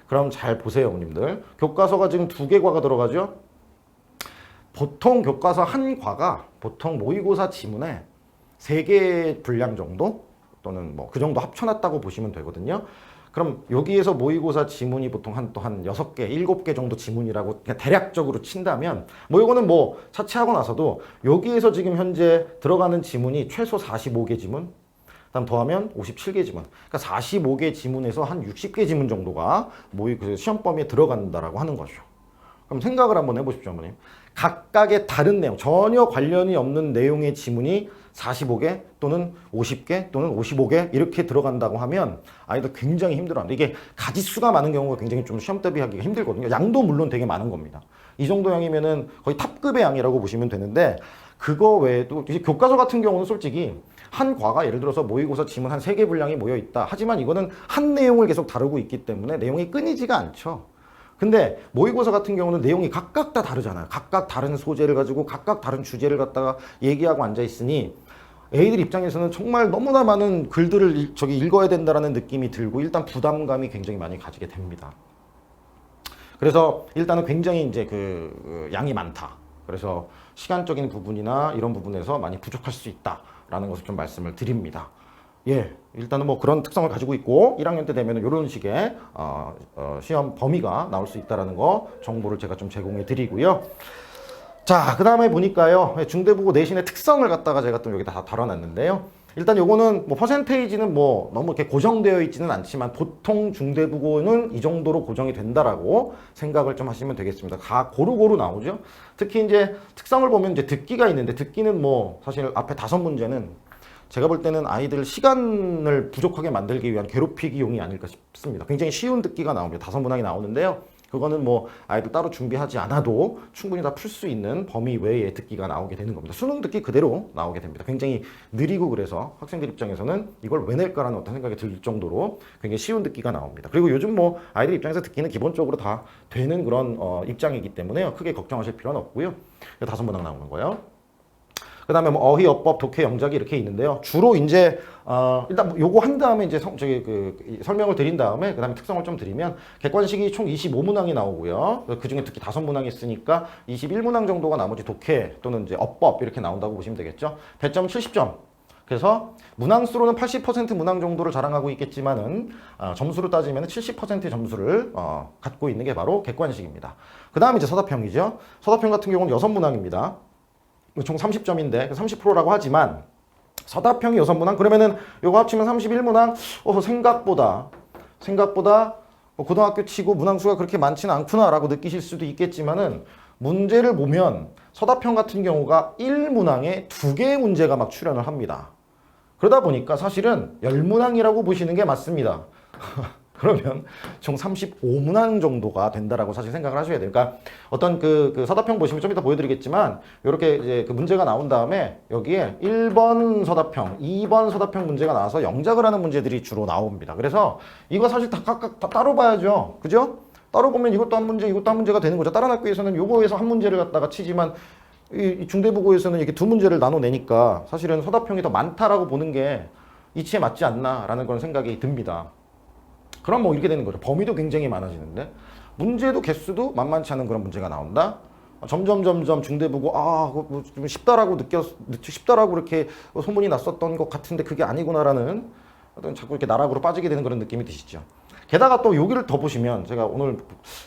그럼 잘 보세요, 어머님들. 교과서가 지금 2개 과가 들어가죠? 보통 교과서 한 과가 보통 모의고사 지문에 3개 분량 정도 또는 뭐 그 정도 합쳐놨다고 보시면 되거든요. 그럼 여기에서 모의고사 지문이 보통 한 6개, 7개 정도 지문이라고 그냥 대략적으로 친다면 뭐 이거는 뭐 차치하고 나서도 여기에서 지금 현재 들어가는 지문이 최소 45개 지문, 그다음 더하면 57개 지문. 그러니까 45개 지문에서 한 60개 지문 정도가 그 시험 범위에 들어간다라고 하는 거죠. 그럼 생각을 한번 해보십시오, 어머님. 각각의 다른 내용, 전혀 관련이 없는 내용의 지문이 45개 또는 50개 또는 55개 이렇게 들어간다고 하면 아이들 굉장히 힘들어합니다. 이게 가지수가 많은 경우가 굉장히 좀 시험 대비하기가 힘들거든요. 양도 물론 되게 많은 겁니다. 이 정도 양이면은 거의 탑급의 양이라고 보시면 되는데 그거 외에도 이제 교과서 같은 경우는 솔직히 한 과가 예를 들어서 모의고사 지문 한 3개 분량이 모여 있다. 하지만 이거는 한 내용을 계속 다루고 있기 때문에 내용이 끊이지가 않죠. 근데 모의고사 같은 경우는 내용이 각각 다 다르잖아요. 각각 다른 소재를 가지고 각각 다른 주제를 갖다가 얘기하고 앉아 있으니 애들 입장에서는 정말 너무나 많은 글들을 읽어야 된다라는 느낌이 들고 일단 부담감이 굉장히 많이 가지게 됩니다. 그래서 일단은 굉장히 이제 그 양이 많다. 그래서 시간적인 부분이나 이런 부분에서 많이 부족할 수 있다라는 것을 좀 말씀을 드립니다. 예, 일단은 뭐 그런 특성을 가지고 있고 1학년 때 되면 이런 식의 시험 범위가 나올 수 있다라는 거 정보를 제가 좀 제공해 드리고요. 자, 그 다음에 보니까요, 중대부고 내신의 특성을 갖다가 제가 또 여기다 다 다뤄놨는데요. 일단 요거는 뭐 퍼센테이지는 뭐 너무 이렇게 고정되어 있지는 않지만 보통 중대부고는 이 정도로 고정이 된다라고 생각을 좀 하시면 되겠습니다. 다 고루고루 나오죠. 특히 이제 특성을 보면 이제 듣기가 있는데 듣기는 뭐 사실 앞에 5문제는 제가 볼 때는 아이들 시간을 부족하게 만들기 위한 괴롭히기용이 아닐까 싶습니다. 굉장히 쉬운 듣기가 나옵니다. 5문항이 나오는데요. 그거는 뭐 아이들 따로 준비하지 않아도 충분히 다 풀 수 있는 범위 외의 듣기가 나오게 되는 겁니다. 수능 듣기 그대로 나오게 됩니다. 굉장히 느리고 그래서 학생들 입장에서는 이걸 왜 낼까라는 어떤 생각이 들 정도로 굉장히 쉬운 듣기가 나옵니다. 그리고 요즘 뭐 아이들 입장에서 듣기는 기본적으로 다 되는 그런 입장이기 때문에요. 크게 걱정하실 필요는 없고요. 5문항 나오는 거예요. 그 다음에 뭐 어휘, 어법, 독해, 영작이 이렇게 있는데요. 주로 이제 일단 뭐 요거 한 다음에 이제 설명을 드린 다음에 그 다음에 특성을 좀 드리면 객관식이 총 25문항이 나오고요. 그 중에 특히 5문항이 있으니까 21문항 정도가 나머지 독해 또는 이제 어법 이렇게 나온다고 보시면 되겠죠. 배점 70점. 그래서 문항수로는 80% 문항 정도를 자랑하고 있겠지만은 점수로 따지면 70%의 점수를 갖고 있는 게 바로 객관식입니다. 그 다음에 이제 서답형이죠. 서답형 같은 경우는 6문항입니다. 총 30점인데 30%라고 하지만 서답형이 6문항 그러면은 요거 합치면 31문항 생각보다 고등학교 치고 문항수가 그렇게 많지는 않구나 라고 느끼실 수도 있겠지만은 문제를 보면 서답형 같은 경우가 1문항에 2개의 문제가 막 출연을 합니다. 그러다 보니까 사실은 10문항이라고 보시는 게 맞습니다. 그러면 총 35문항 정도가 된다라고 사실 생각을 하셔야 돼요. 그러니까 어떤 그 서답형 보시면 좀 이따 보여드리겠지만 이렇게 이제 그 문제가 나온 다음에 여기에 1번 서답형, 2번 서답형 문제가 나와서 영작을 하는 문제들이 주로 나옵니다. 그래서 이거 사실 다 각각 다 따로 봐야죠. 그죠? 따로 보면 이것도 한 문제, 이것도 한 문제가 되는 거죠. 다른 학교에서는 요거에서 한 문제를 갖다가 치지만 이 중대부고에서는 이렇게 두 문제를 나눠내니까 사실은 서답형이 더 많다라고 보는 게 이치에 맞지 않나라는 그런 생각이 듭니다. 그럼 뭐 이렇게 되는 거죠. 범위도 굉장히 많아지는데 문제도 개수도 만만치 않은 그런 문제가 나온다. 점점 중대부고 좀 쉽다라고 이렇게 소문이 났었던 것 같은데 그게 아니구나라는 어떤 자꾸 이렇게 나락으로 빠지게 되는 그런 느낌이 드시죠. 게다가 또 여기를 더 보시면 제가 오늘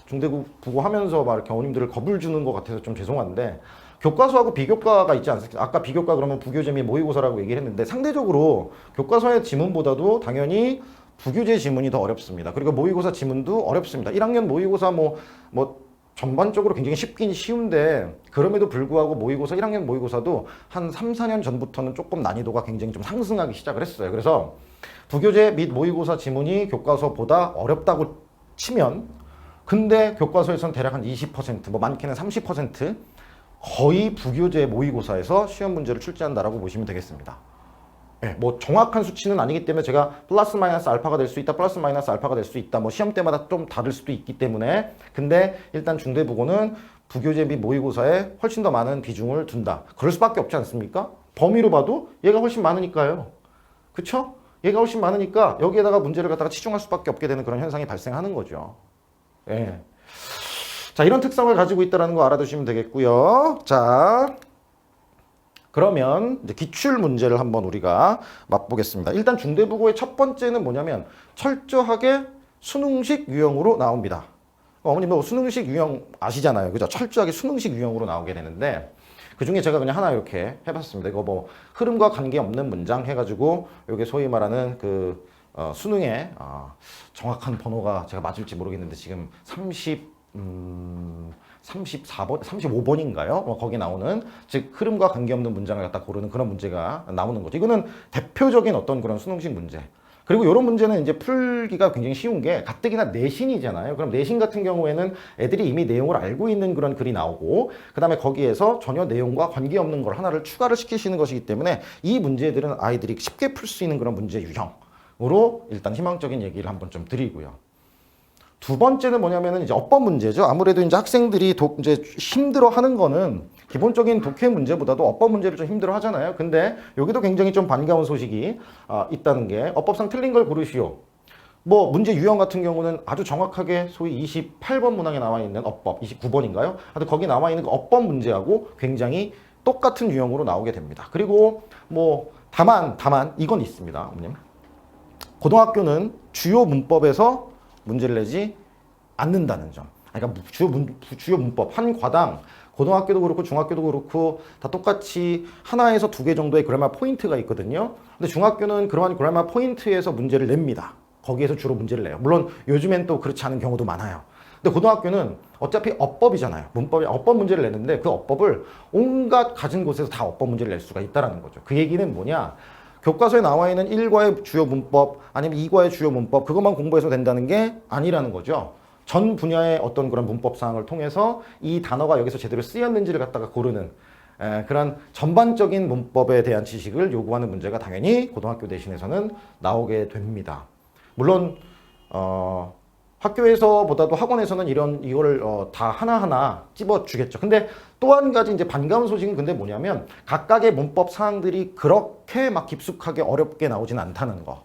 중대부고 하면서 막 이렇게 어머님들을 겁을 주는 것 같아서 좀 죄송한데 교과서하고 비교과가 있지 않습니까? 아까 비교과 그러면 부교재 및 모의고사라고 얘기를 했는데 상대적으로 교과서의 지문보다도 당연히 부교재 지문이 더 어렵습니다. 그리고 모의고사 지문도 어렵습니다. 1학년 모의고사 뭐 전반적으로 굉장히 쉽긴 쉬운데 그럼에도 불구하고 모의고사 1학년 모의고사도 한 3, 4년 전부터는 조금 난이도가 굉장히 좀 상승하기 시작을 했어요. 그래서 부교재 및 모의고사 지문이 교과서보다 어렵다고 치면 근데 교과서에서는 대략 한 20%, 뭐 많게는 30% 거의 부교재 모의고사에서 시험 문제를 출제한다라고 보시면 되겠습니다. 네, 뭐 정확한 수치는 아니기 때문에 제가 플러스 마이너스 알파가 될 수 있다, 플러스 마이너스 알파가 될 수 있다, 뭐 시험 때마다 좀 다를 수도 있기 때문에 근데 일단 중대부고는 부교재 및 모의고사에 훨씬 더 많은 비중을 둔다. 그럴 수밖에 없지 않습니까? 범위로 봐도 얘가 훨씬 많으니까요. 그쵸? 얘가 훨씬 많으니까 여기에다가 문제를 갖다가 치중할 수밖에 없게 되는 그런 현상이 발생하는 거죠. 예. 자, 이런 특성을 가지고 있다는 거 알아두시면 되겠고요. 자, 그러면 이제 기출 문제를 한번 우리가 맛보겠습니다. 일단 중대부고의 첫 번째는 뭐냐면 철저하게 수능식 유형으로 나옵니다. 어머님 뭐 수능식 유형 아시잖아요. 그죠? 철저하게 수능식 유형으로 나오게 되는데 그 중에 제가 그냥 하나 이렇게 해봤습니다. 이거 뭐 흐름과 관계없는 문장 해가지고 이게 소위 말하는 그 수능의 정확한 번호가 제가 맞을지 모르겠는데 지금 34번, 35번인가요? 거기 나오는 즉 흐름과 관계없는 문장을 갖다 고르는 그런 문제가 나오는 거죠. 이거는 대표적인 어떤 그런 수능식 문제. 그리고 이런 문제는 이제 풀기가 굉장히 쉬운 게 가뜩이나 내신이잖아요. 그럼 내신 같은 경우에는 애들이 이미 내용을 알고 있는 그런 글이 나오고 그 다음에 거기에서 전혀 내용과 관계없는 걸 하나를 추가를 시키시는 것이기 때문에 이 문제들은 아이들이 쉽게 풀 수 있는 그런 문제 유형으로 일단 희망적인 얘기를 한번 좀 드리고요. 두 번째는 뭐냐면은 이제 어법 문제죠. 아무래도 이제 학생들이 이제 힘들어 하는 거는 기본적인 독해 문제보다도 어법 문제를 좀 힘들어 하잖아요. 근데 여기도 굉장히 좀 반가운 소식이 있다는 게 어법상 틀린 걸 고르시오. 뭐 문제 유형 같은 경우는 아주 정확하게 소위 28번 문항에 나와 있는 어법, 29번인가요? 하여튼 거기 나와 있는 그 어법 문제하고 굉장히 똑같은 유형으로 나오게 됩니다. 그리고 뭐 다만 이건 있습니다. 어머님. 고등학교는 주요 문법에서 문제를 내지 않는다는 점. 그러니까 주요 문법 한 과당 고등학교도 그렇고 중학교도 그렇고 다 똑같이 하나에서 두 개 정도의 그래마 포인트가 있거든요. 근데 중학교는 그러한 그래마 포인트에서 문제를 냅니다. 거기에서 주로 문제를 내요. 물론 요즘엔 또 그렇지 않은 경우도 많아요. 근데 고등학교는 어차피 어법이잖아요. 문법이 어법 문제를 내는데 그 어법을 온갖 가진 곳에서 다 어법 문제를 낼 수가 있다는 거죠. 그 얘기는 뭐냐? 교과서에 나와 있는 1과의 주요 문법 아니면 2과의 주요 문법 그것만 공부해서 된다는 게 아니라는 거죠. 전 분야의 어떤 그런 문법 사항을 통해서 이 단어가 여기서 제대로 쓰였는지를 갖다가 고르는 그런 전반적인 문법에 대한 지식을 요구하는 문제가 당연히 고등학교 내신에서는 나오게 됩니다. 물론 학교에서보다도 학원에서는 이거를 다 하나하나 찝어주겠죠. 근데 또 한 가지 이제 반가운 소식은 근데 뭐냐면 각각의 문법 사항들이 그렇게 막 깊숙하게 어렵게 나오진 않다는 거.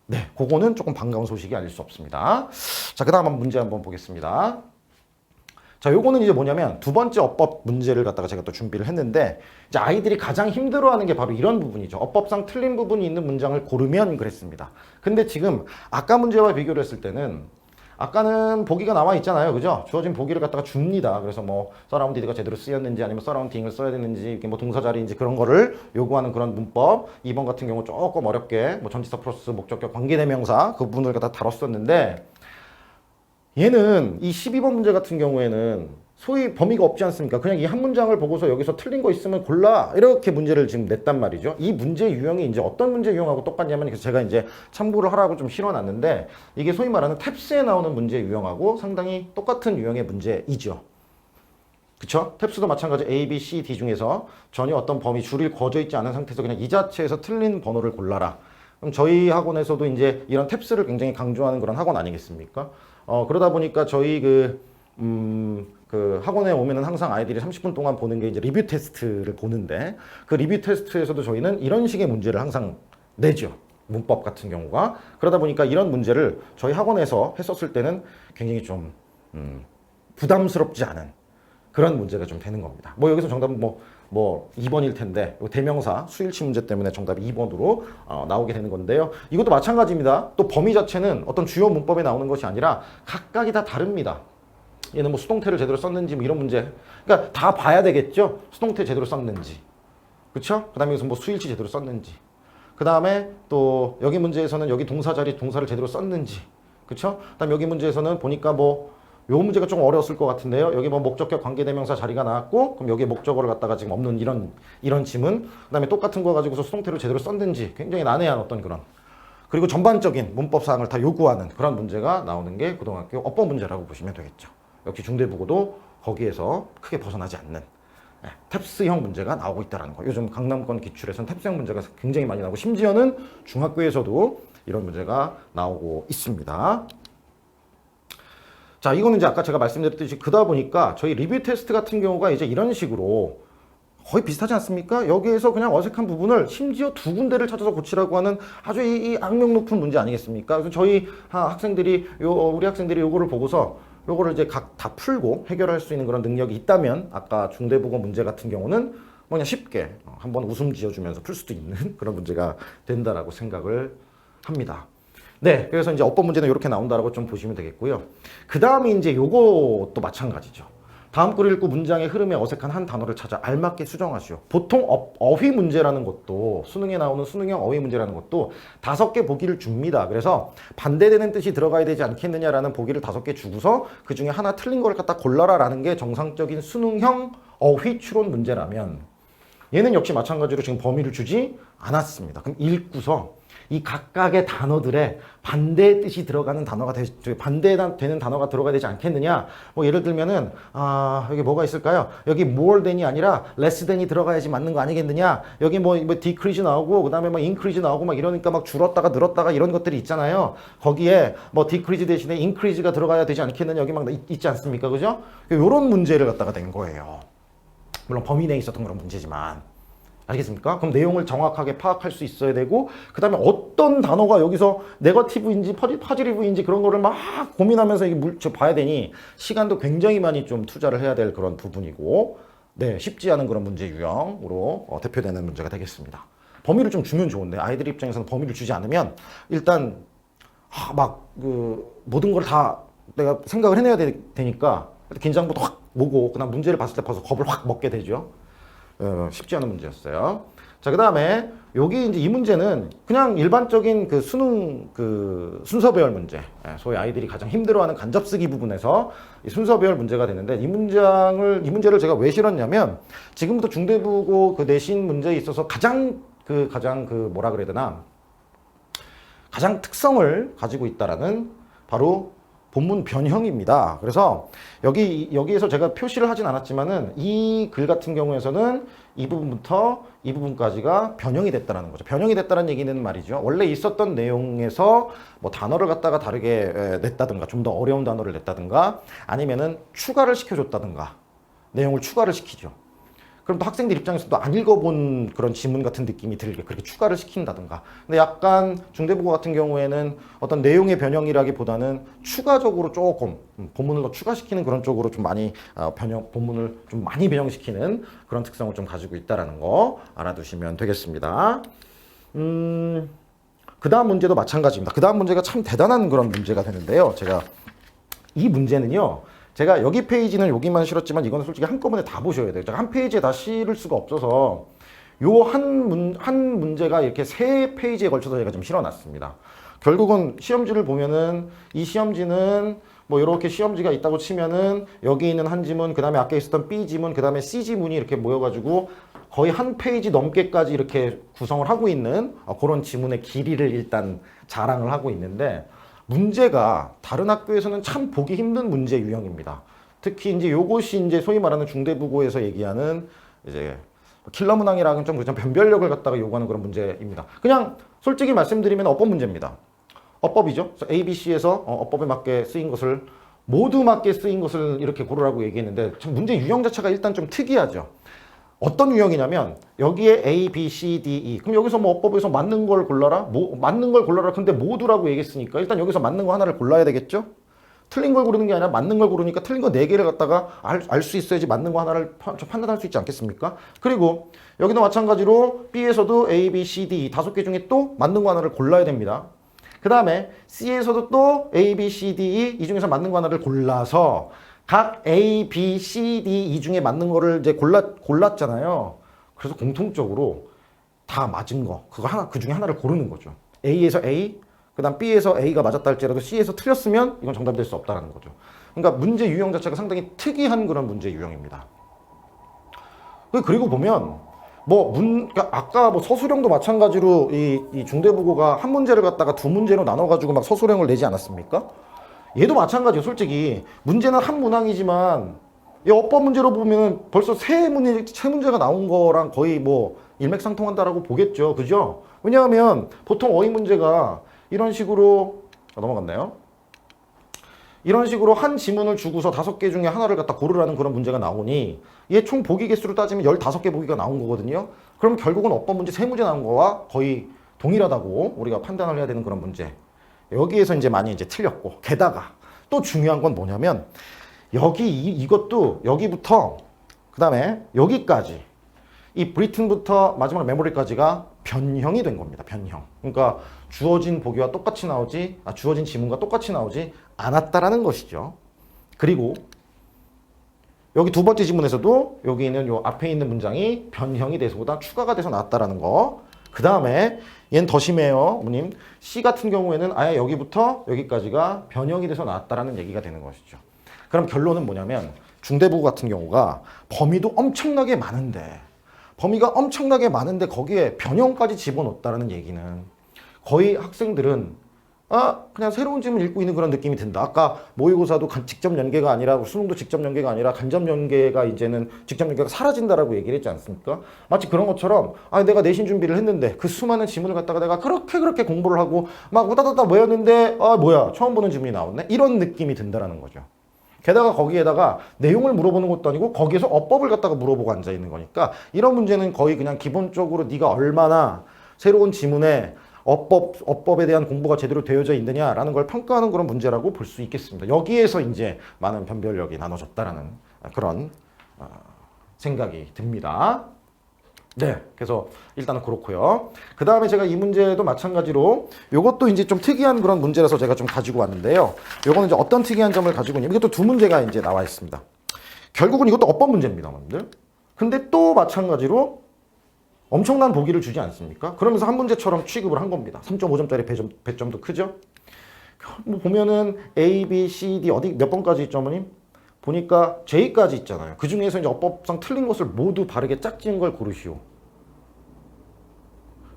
네, 그거는 조금 반가운 소식이 아닐 수 없습니다. 자, 그 다음 문제 한번 보겠습니다. 자, 요거는 이제 뭐냐면 두 번째 어법 문제를 갖다가 제가 또 준비를 했는데 이제 아이들이 가장 힘들어하는 게 바로 이런 부분이죠. 어법상 틀린 부분이 있는 문장을 고르면 그랬습니다. 근데 지금 아까 문제와 비교를 했을 때는 아까는 보기가 나와 있잖아요. 그죠? 주어진 보기를 갖다가 줍니다. 그래서 뭐 서라운디드가 제대로 쓰였는지 아니면 서라운딩을 써야 되는지 이게 뭐 동사 자리인지 그런 거를 요구하는 그런 문법. 2번 같은 경우 조금 어렵게 뭐 전치사 플러스 목적격 관계대명사 그 부분을 갖다 다뤘었는데 얘는 이 12번 문제 같은 경우에는 소위 범위가 없지 않습니까? 그냥 이 한 문장을 보고서 여기서 틀린 거 있으면 골라 이렇게 문제를 지금 냈단 말이죠. 이 문제 유형이 이제 어떤 문제 유형하고 똑같냐면 그래서 제가 이제 참고를 하라고 좀 실어놨는데 이게 소위 말하는 탭스에 나오는 문제 유형하고 상당히 똑같은 유형의 문제이죠. 그쵸? 탭스도 마찬가지 A, B, C, D 중에서 전혀 어떤 범위 줄이 거져 있지 않은 상태에서 그냥 이 자체에서 틀린 번호를 골라라. 그럼 저희 학원에서도 이제 이런 탭스를 굉장히 강조하는 그런 학원 아니겠습니까? 그러다 보니까 저희 그 학원에 오면은 항상 아이들이 30분 동안 보는 게 이제 리뷰 테스트를 보는데 그 리뷰 테스트에서도 저희는 이런 식의 문제를 항상 내죠. 문법 같은 경우가. 그러다 보니까 이런 문제를 저희 학원에서 했었을 때는 굉장히 좀 부담스럽지 않은 그런 문제가 좀 되는 겁니다. 뭐 여기서 정답은 뭐 2번일 텐데 대명사 수일치 문제 때문에 정답이 2번으로 나오게 되는 건데요. 이것도 마찬가지입니다. 또 범위 자체는 어떤 주요 문법에 나오는 것이 아니라 각각이 다 다릅니다. 얘는 뭐 수동태를 제대로 썼는지 뭐 이런 문제. 그러니까 다 봐야 되겠죠. 수동태 제대로 썼는지. 그렇죠? 그다음에 여기서 뭐 수일치 제대로 썼는지. 그다음에 또 여기 문제에서는 여기 동사 자리 동사를 제대로 썼는지. 그렇죠? 그다음 여기 문제에서는 보니까 뭐 요 문제가 좀 어려웠을 것 같은데요. 여기 뭐 목적격 관계대명사 자리가 나왔고 그럼 여기에 목적어를 갖다가 지금 없는 이런 지문. 그다음에 똑같은 거 가지고서 수동태를 제대로 썼는지 굉장히 난해한 어떤 그런. 그리고 전반적인 문법 사항을 다 요구하는 그런 문제가 나오는 게 고등학교 어법 문제라고 보시면 되겠죠. 역시 중대국어도 거기에서 크게 벗어나지 않는 탭스형 문제가 나오고 있다는 거. 요즘 강남권 기출에서는 탭스형 문제가 굉장히 많이 나오고 심지어는 중학교에서도 이런 문제가 나오고 있습니다. 자, 이거는 이제 아까 제가 말씀드렸듯이 그러다 보니까 저희 리뷰 테스트 같은 경우가 이제 이런 식으로 거의 비슷하지 않습니까? 여기에서 그냥 어색한 부분을 심지어 두 군데를 찾아서 고치라고 하는 아주 이 악명 높은 문제 아니겠습니까? 그래서 저희 학생들이 우리 학생들이 요거를 보고서 요거를 이제 각 다 풀고 해결할 수 있는 그런 능력이 있다면 아까 중대국어 문제 같은 경우는 뭐 그냥 쉽게 한번 웃음 지어주면서 풀 수도 있는 그런 문제가 된다라고 생각을 합니다. 네, 그래서 이제 어법 문제는 이렇게 나온다라고 좀 보시면 되겠고요. 그 다음에 이제 요것도 마찬가지죠. 다음 글을 읽고 문장의 흐름에 어색한 한 단어를 찾아 알맞게 수정하시오. 보통 어휘 문제라는 것도 수능에 나오는 수능형 어휘 문제라는 것도 5개 보기를 줍니다. 그래서 반대되는 뜻이 들어가야 되지 않겠느냐라는 보기를 5개 주고서 그 중에 하나 틀린 걸 갖다 골라라라는 게 정상적인 수능형 어휘 추론 문제라면 얘는 역시 마찬가지로 지금 범위를 주지 않았습니다. 그럼 읽고서 이 각각의 단어들의 반대의 뜻이 들어가는 단어가 반대되는 단어가 들어가야 되지 않겠느냐. 뭐 예를 들면은 여기 뭐가 있을까요? 여기 more than이 아니라 less than이 들어가야지 맞는 거 아니겠느냐. 여기 뭐 decrease 나오고 그다음에 막 increase 나오고 막 이러니까 막 줄었다가 늘었다가 이런 것들이 있잖아요. 거기에 뭐 decrease 대신에 increase가 들어가야 되지 않겠느냐. 여기 막 있지 않습니까? 그죠? 요런 문제를 갖다가 낸 거예요. 물론 범위 내에 있었던 그런 문제지만. 알겠습니까? 그럼 내용을 정확하게 파악할 수 있어야 되고 그 다음에 어떤 단어가 여기서 네거티브인지 파지티브인지 그런 거를 막 고민하면서 이게 봐야 되니 시간도 굉장히 많이 좀 투자를 해야 될 그런 부분이고 네, 쉽지 않은 그런 문제 유형으로 대표되는 문제가 되겠습니다. 범위를 좀 주면 좋은데 아이들 입장에서는 범위를 주지 않으면 일단 모든 걸 다 내가 생각을 해내야 되니까 긴장부터 확 오고 그다음 문제를 봤을 때 벌써 겁을 확 먹게 되죠. 쉽지 않은 문제였어요. 자, 그 다음에 여기 이제 이 문제는 그냥 일반적인 그 수능 그 순서 배열 문제, 소위 아이들이 가장 힘들어하는 간접쓰기 부분에서 이 순서 배열 문제가 되는데 이 문제를 제가 왜 실었냐면 지금부터 중대국어 그 내신 문제에 있어서 가장 뭐라 그래야 되나 가장 특성을 가지고 있다라는 바로 본문 변형입니다. 그래서 여기에서 제가 표시를 하진 않았지만은 이 글 같은 경우에서는 이 부분부터 이 부분까지가 변형이 됐다는 거죠. 변형이 됐다는 얘기는 말이죠. 원래 있었던 내용에서 뭐 단어를 갖다가 다르게 냈다든가 좀 더 어려운 단어를 냈다든가 아니면은 추가를 시켜줬다든가 내용을 추가를 시키죠. 그럼 또 학생들 입장에서도 안 읽어본 그런 지문 같은 느낌이 들게 그렇게 추가를 시킨다든가. 근데 약간 중대국어 같은 경우에는 어떤 내용의 변형이라기보다는 추가적으로 조금 본문을 더 추가시키는 그런 쪽으로 좀 많이 본문을 좀 많이 변형시키는 그런 특성을 좀 가지고 있다라는 거 알아두시면 되겠습니다. 그 다음 문제도 마찬가지입니다. 그 다음 문제가 참 대단한 그런 문제가 되는데요. 제가 이 문제는요. 제가 여기 페이지는 여기만 실었지만 이거는 솔직히 한꺼번에 다 보셔야 돼요. 제가 한 페이지에 다 실을 수가 없어서 요 한 문제가 이렇게 3페이지에 걸쳐서 제가 좀 실어놨습니다. 결국은 시험지를 보면은 이 시험지는 뭐 이렇게 시험지가 있다고 치면은 여기 있는 한 지문, 그 다음에 아까 있었던 B 지문, 그 다음에 C 지문이 이렇게 모여가지고 거의 한 페이지 넘게까지 이렇게 구성을 하고 있는 그런 지문의 길이를 일단 자랑을 하고 있는데, 문제가 다른 학교에서는 참 보기 힘든 문제 유형입니다. 특히 이제 요것이 이제 소위 말하는 중대부고에서 얘기하는 이제 킬러 문항이라는 좀 변별력을 갖다가 요구하는 그런 문제입니다. 그냥 솔직히 말씀드리면 어법 문제입니다. 어법이죠. 그래서 A, B, C에서 어법에 맞게 쓰인 것을 모두 맞게 쓰인 것을 이렇게 고르라고 얘기했는데, 참 문제 유형 자체가 일단 좀 특이하죠. 어떤 유형이냐면 여기에 A, B, C, D, E. 그럼 여기서 뭐 어법에서 맞는 걸 골라라? 맞는 걸 골라라. 근데 모두라고 얘기했으니까 일단 여기서 맞는 거 하나를 골라야 되겠죠? 틀린 걸 고르는 게 아니라 맞는 걸 고르니까 틀린 거 4개를 갖다가 알 수 있어야지 맞는 거 하나를 판단할 수 있지 않겠습니까? 그리고 여기도 마찬가지로 B에서도 A, B, C, D 5개 중에 또 맞는 거 하나를 골라야 됩니다. 그 다음에 C에서도 또 A, B, C, D, E 이 중에서 맞는 거 하나를 골라서 각 A, B, C, D 이 중에 맞는 거를 이제 골랐잖아요. 그래서 공통적으로 다 맞은 거 그 중에 하나를 고르는 거죠. A에서 A, 그 다음 B에서 A가 맞았다 할지라도 C에서 틀렸으면 이건 정답이 될 수 없다는 거죠. 그러니까 문제 유형 자체가 상당히 특이한 그런 문제 유형입니다. 그리고 보면 그러니까 아까 뭐 서술형도 마찬가지로 이 중대부고가 한 문제를 갖다가 두 문제로 나눠가지고 막 서술형을 내지 않았습니까? 얘도 마찬가지예요. 솔직히 문제는 한 문항이지만 이 어법 문제로 보면 벌써 세 문제가 나온 거랑 거의 뭐 일맥상통한다라고 보겠죠. 그죠? 왜냐하면 보통 어휘 문제가 이런 식으로 넘어갔나요? 이런 식으로 한 지문을 주고서 5개 중에 하나를 갖다 고르라는 그런 문제가 나오니 얘 총 보기 개수로 따지면 15개 보기가 나온 거거든요. 그럼 결국은 어법 문제 3문제 나온 거와 거의 동일하다고 우리가 판단을 해야 되는 그런 문제. 여기에서 이제 많이 이제 틀렸고, 게다가 또 중요한 건 뭐냐면 이것도 여기부터 그 다음에 여기까지 이 브리튼부터 마지막 메모리까지가 변형이 된 겁니다. 변형. 그러니까 주어진 보기와 똑같이 나오지, 주어진 지문과 똑같이 나오지 않았다라는 것이죠. 그리고 여기 두 번째 지문에서도 여기 있는 요 앞에 있는 문장이 변형이 돼서보다 추가가 돼서 나왔다라는 거. 그 다음에 얘는 더 심해요, 어머님. C 같은 경우에는 아예 여기부터 여기까지가 변형이 돼서 나왔다라는 얘기가 되는 것이죠. 그럼 결론은 뭐냐면 중대부고 같은 경우가 범위도 엄청나게 많은데 거기에 변형까지 집어넣었다는 얘기는 거의 학생들은 그냥 새로운 지문 읽고 있는 그런 느낌이 든다. 아까 모의고사도 직접 연계가 아니라 수능도 직접 연계가 아니라 간접 연계가 이제는 직접 연계가 사라진다라고 얘기를 했지 않습니까? 마치 그런 것처럼 내가 내신 준비를 했는데 그 수많은 지문을 갖다가 내가 그렇게 공부를 하고 막 우다다다 외웠는데 뭐야 처음 보는 지문이 나왔네? 이런 느낌이 든다라는 거죠. 게다가 거기에다가 내용을 물어보는 것도 아니고 거기에서 어법을 갖다가 물어보고 앉아 있는 거니까 이런 문제는 거의 그냥 기본적으로 네가 얼마나 새로운 지문에 어법에 대한 공부가 제대로 되어져 있느냐라는 걸 평가하는 그런 문제라고 볼 수 있겠습니다. 여기에서 이제 많은 변별력이 나눠졌다라는 그런 생각이 듭니다. 네, 그래서 일단은 그렇고요. 그 다음에 제가 이 문제도 마찬가지로 요것도 이제 좀 특이한 그런 문제라서 제가 좀 가지고 왔는데요. 요거는 이제 어떤 특이한 점을 가지고 있냐면 이것도 두 문제가 이제 나와 있습니다. 결국은 이것도 어법 문제입니다, 여러분들. 근데 또 마찬가지로 엄청난 보기를 주지 않습니까? 그러면서 한 문제처럼 취급을 한 겁니다. 3.5점짜리 배점도 크죠? 뭐 보면은 A, B, C, D 어디 몇 번까지 있죠, 어머님? 보니까 J까지 있잖아요. 그 중에서 이제 어법상 틀린 것을 모두 바르게 짝지은 걸 고르시오.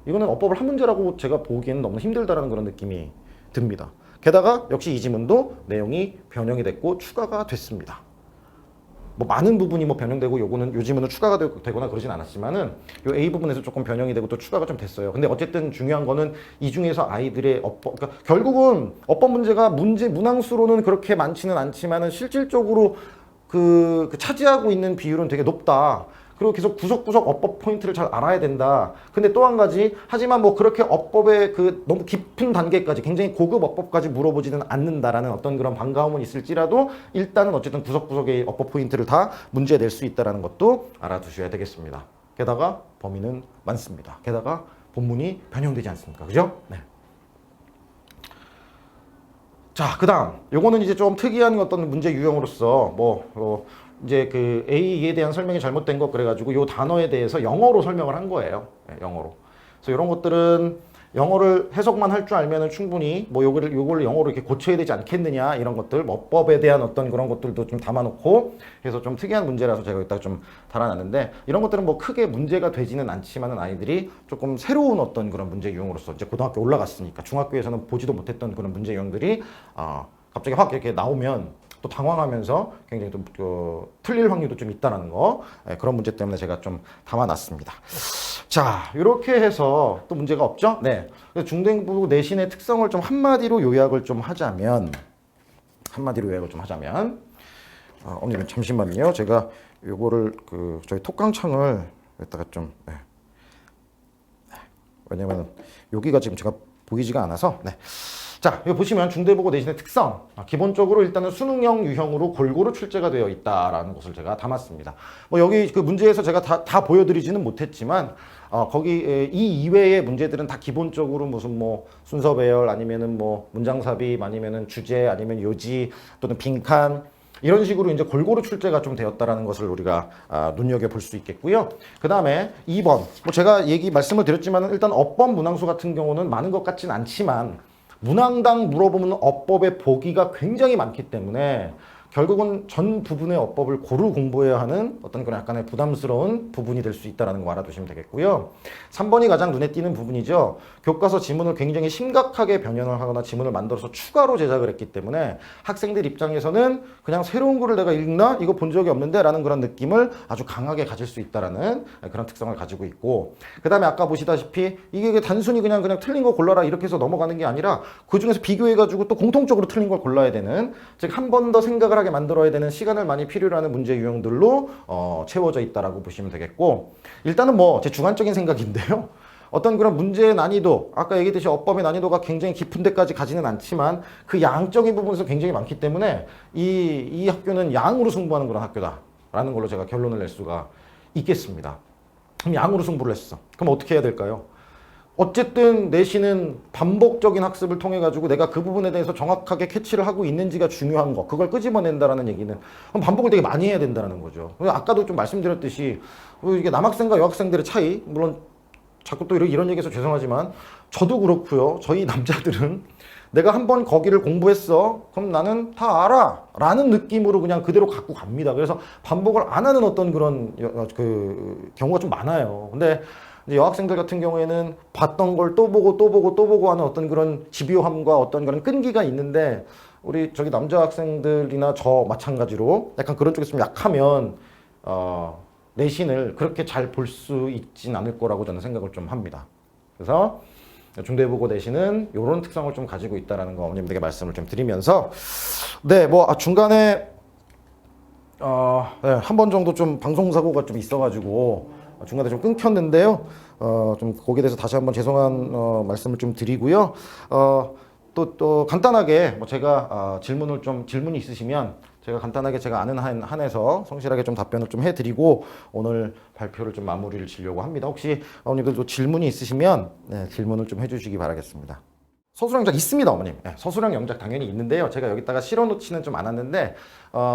이거는 어법을 한 문제라고 제가 보기에는 너무 힘들다라는 그런 느낌이 듭니다. 게다가 역시 이 지문도 내용이 변형이 됐고 추가가 됐습니다. 뭐 많은 부분이 뭐 변형되고 요 지문은 추가가 되거나 그러진 않았지만은 요 A 부분에서 조금 변형이 되고 또 추가가 좀 됐어요. 근데 어쨌든 중요한 거는 이 중에서 아이들의 그러니까 결국은 어법 문제가 문항수로는 그렇게 많지는 않지만은 실질적으로 그 차지하고 있는 비율은 되게 높다. 그리고 계속 구석구석 어법 포인트를 잘 알아야 된다. 근데 또 한 가지, 하지만 뭐 그렇게 어법의 그 너무 깊은 단계까지 굉장히 고급 어법까지 물어보지는 않는다라는 어떤 그런 반가움은 있을지라도 일단은 어쨌든 구석구석의 어법 포인트를 다 문제에 낼 수 있다는 것도 알아두셔야 되겠습니다. 게다가 범위는 많습니다. 게다가 본문이 변형되지 않습니까? 그죠? 네. 자, 그 다음 요거는 이제 좀 특이한 어떤 문제 유형으로서 이제 그 A에 대한 설명이 잘못된 것 그래가지고 요 단어에 대해서 영어로 설명을 한 거예요. 네, 영어로. 그래서 이런 것들은 영어를 해석만 할 줄 알면은 충분히 뭐 요걸 영어로 이렇게 고쳐야 되지 않겠느냐 이런 것들, 뭐 법에 대한 어떤 그런 것들도 좀 담아놓고 해서 좀 특이한 문제라서 제가 여기다가 좀 달아놨는데, 이런 것들은 뭐 크게 문제가 되지는 않지만은 아이들이 조금 새로운 어떤 그런 문제 유형으로서 이제 고등학교 올라갔으니까 중학교에서는 보지도 못했던 그런 문제 유형들이 갑자기 확 이렇게 나오면 또 당황하면서 굉장히 좀 틀릴 확률도 좀 있다라는 거, 그런 문제 때문에 제가 좀 담아놨습니다. 자, 이렇게 해서 또 문제가 없죠? 네. 중등부 내신의 특성을 좀 한마디로 요약을 좀 하자면, 언니 잠시만요. 제가 요거를 저희 톡강창을 여기다가 좀, 네. 왜냐면 여기가 지금 제가 보이지가 않아서, 네. 자, 여기 보시면 중대보고 내신의 특성, 기본적으로 일단은 수능형 유형으로 골고루 출제가 되어 있다라는 것을 제가 담았습니다. 뭐 여기 그 문제에서 제가 다 보여드리지는 못했지만, 거기 이 이외의 문제들은 다 기본적으로 무슨 뭐 순서 배열 아니면은 뭐 문장 삽입 아니면은 주제 아니면 요지 또는 빈칸 이런 식으로 이제 골고루 출제가 좀 되었다라는 것을 우리가 눈여겨 볼 수 있겠고요. 그 다음에 2번, 뭐 제가 말씀을 드렸지만 일단 어법 문항수 같은 경우는 많은 것 같진 않지만 문항당 물어보면 어법의 보기가 굉장히 많기 때문에 결국은 전 부분의 어법을 고루 공부해야 하는 어떤 그런 약간의 부담스러운 부분이 될 수 있다는 거 알아두시면 되겠고요. 3번이 가장 눈에 띄는 부분이죠. 교과서 지문을 굉장히 심각하게 변형을 하거나 지문을 만들어서 추가로 제작을 했기 때문에 학생들 입장에서는 그냥 새로운 거를 내가 읽나? 이거 본 적이 없는데? 라는 그런 느낌을 아주 강하게 가질 수 있다는 그런 특성을 가지고 있고, 그 다음에 아까 보시다시피 이게 단순히 그냥 틀린 거 골라라 이렇게 해서 넘어가는 게 아니라 그 중에서 비교해가지고 또 공통적으로 틀린 걸 골라야 되는, 즉 한 번 더 생각을 하게 만들어야 되는 시간을 많이 필요로 하는 문제 유형들로 채워져 있다라고 보시면 되겠고, 일단은 뭐 제 주관적인 생각인데요. 어떤 그런 문제의 난이도, 아까 얘기했듯이 어법의 난이도가 굉장히 깊은 데까지 가지는 않지만 그 양적인 부분에서 굉장히 많기 때문에 이 학교는 양으로 승부하는 그런 학교다라는 걸로 제가 결론을 낼 수가 있겠습니다. 그럼 양으로 승부를 했어. 그럼 어떻게 해야 될까요? 어쨌든 내신은 반복적인 학습을 통해 가지고 내가 그 부분에 대해서 정확하게 캐치를 하고 있는지가 중요한 거, 그걸 끄집어낸다라는 얘기는 그럼 반복을 되게 많이 해야 된다는 거죠. 아까도 좀 말씀드렸듯이 이게 남학생과 여학생들의 차이, 물론 자꾸 또 이런 얘기해서 죄송하지만 저도 그렇고요. 저희 남자들은 내가 한번 거기를 공부했어, 그럼 나는 다 알아 라는 느낌으로 그냥 그대로 갖고 갑니다. 그래서 반복을 안 하는 어떤 그런 경우가 좀 많아요. 근데 이제 여학생들 같은 경우에는 봤던 걸 또 보고 하는 어떤 그런 집요함과 어떤 그런 끈기가 있는데, 우리 저기 남자 학생들이나 저 마찬가지로 약간 그런 쪽에 좀 약하면 내신을 그렇게 잘 볼 수 있진 않을 거라고 저는 생각을 좀 합니다. 그래서 중대보고 내신은 이런 특성을 좀 가지고 있다라는 거 어머님들에게 말씀을 좀 드리면서, 네, 뭐 중간에 한 번 정도 좀 방송 사고가 좀 있어가지고 중간에 좀 끊겼는데요. 좀 거기에 대해서 다시 한번 죄송한 말씀을 좀 드리고요. 또 간단하게 뭐 제가 질문이 있으시면 제가 간단하게 제가 아는 한에서 성실하게 좀 답변을 좀 해드리고 오늘 발표를 좀 마무리를 지려고 합니다. 혹시 어머님들도 질문이 있으시면 질문을 좀 해주시기 바라겠습니다. 서술형 영작 있습니다, 어머님. 서술형 영작 당연히 있는데요. 제가 여기다가 실어놓지는 좀 않았는데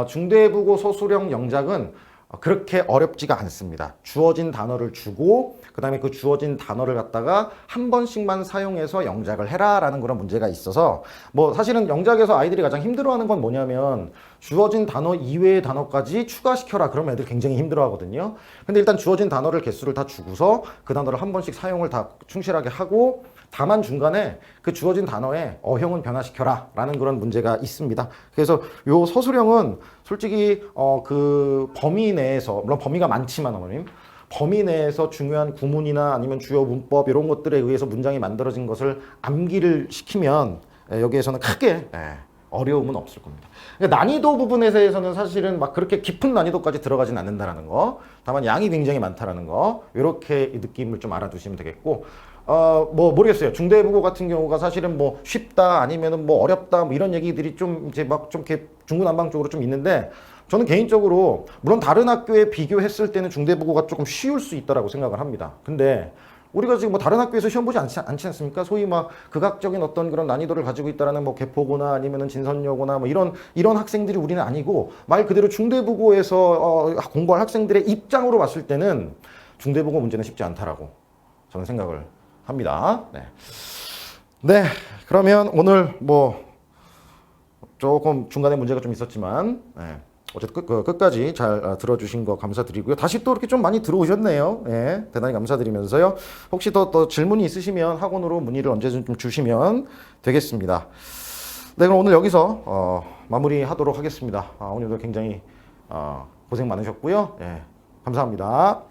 중대부고 서술형 영작은 그렇게 어렵지가 않습니다. 주어진 단어를 주고 그 다음에 그 주어진 단어를 갖다가 한 번씩만 사용해서 영작을 해라라는 그런 문제가 있어서, 뭐 사실은 영작에서 아이들이 가장 힘들어하는 건 뭐냐면 주어진 단어 이외의 단어까지 추가시켜라 그러면 애들 굉장히 힘들어하거든요. 근데 일단 주어진 단어를 개수를 다 주고서 그 단어를 한 번씩 사용을 다 충실하게 하고, 다만 중간에 그 주어진 단어의 어형은 변화시켜라 라는 그런 문제가 있습니다. 그래서 요 서술형은 솔직히 그 범위 내에서, 물론 범위가 많지만 어머님, 범위 내에서 중요한 구문이나 아니면 주요 문법 이런 것들에 의해서 문장이 만들어진 것을 암기를 시키면 여기에서는 크게 어려움은 없을 겁니다. 그러니까 난이도 부분에 대해서는 사실은 막 그렇게 깊은 난이도까지 들어가진 않는다라는 거, 다만 양이 굉장히 많다라는 거, 이렇게 느낌을 좀 알아두시면 되겠고, 뭐 모르겠어요. 중대부고 같은 경우가 사실은 뭐 쉽다 아니면은 뭐 어렵다 뭐 이런 얘기들이 좀 이제 막 좀 이렇게 중구난방적으로 좀 있는데, 저는 개인적으로 물론 다른 학교에 비교했을 때는 중대부고가 조금 쉬울 수 있다라고 생각을 합니다. 근데 우리가 지금 뭐 다른 학교에서 시험 보지 않지 않습니까? 소위 막 극악적인 어떤 그런 난이도를 가지고 있다라는 뭐 개포고나 아니면은 진선여고나 뭐 이런 학생들이 우리는 아니고, 말 그대로 중대부고에서 공부할 학생들의 입장으로 봤을 때는 중대부고 문제는 쉽지 않다라고 저는 생각을 합니다. 네. 네, 그러면 오늘 뭐 조금 중간에 문제가 좀 있었지만 어쨌든 끝까지 잘 들어주신 거 감사드리고요. 다시 또 이렇게 좀 많이 들어오셨네요. 대단히 감사드리면서요. 혹시 더 질문이 있으시면 학원으로 문의를 언제든 좀 주시면 되겠습니다. 네, 그럼 오늘 여기서 마무리하도록 하겠습니다. 오늘도 굉장히 고생 많으셨고요. 감사합니다.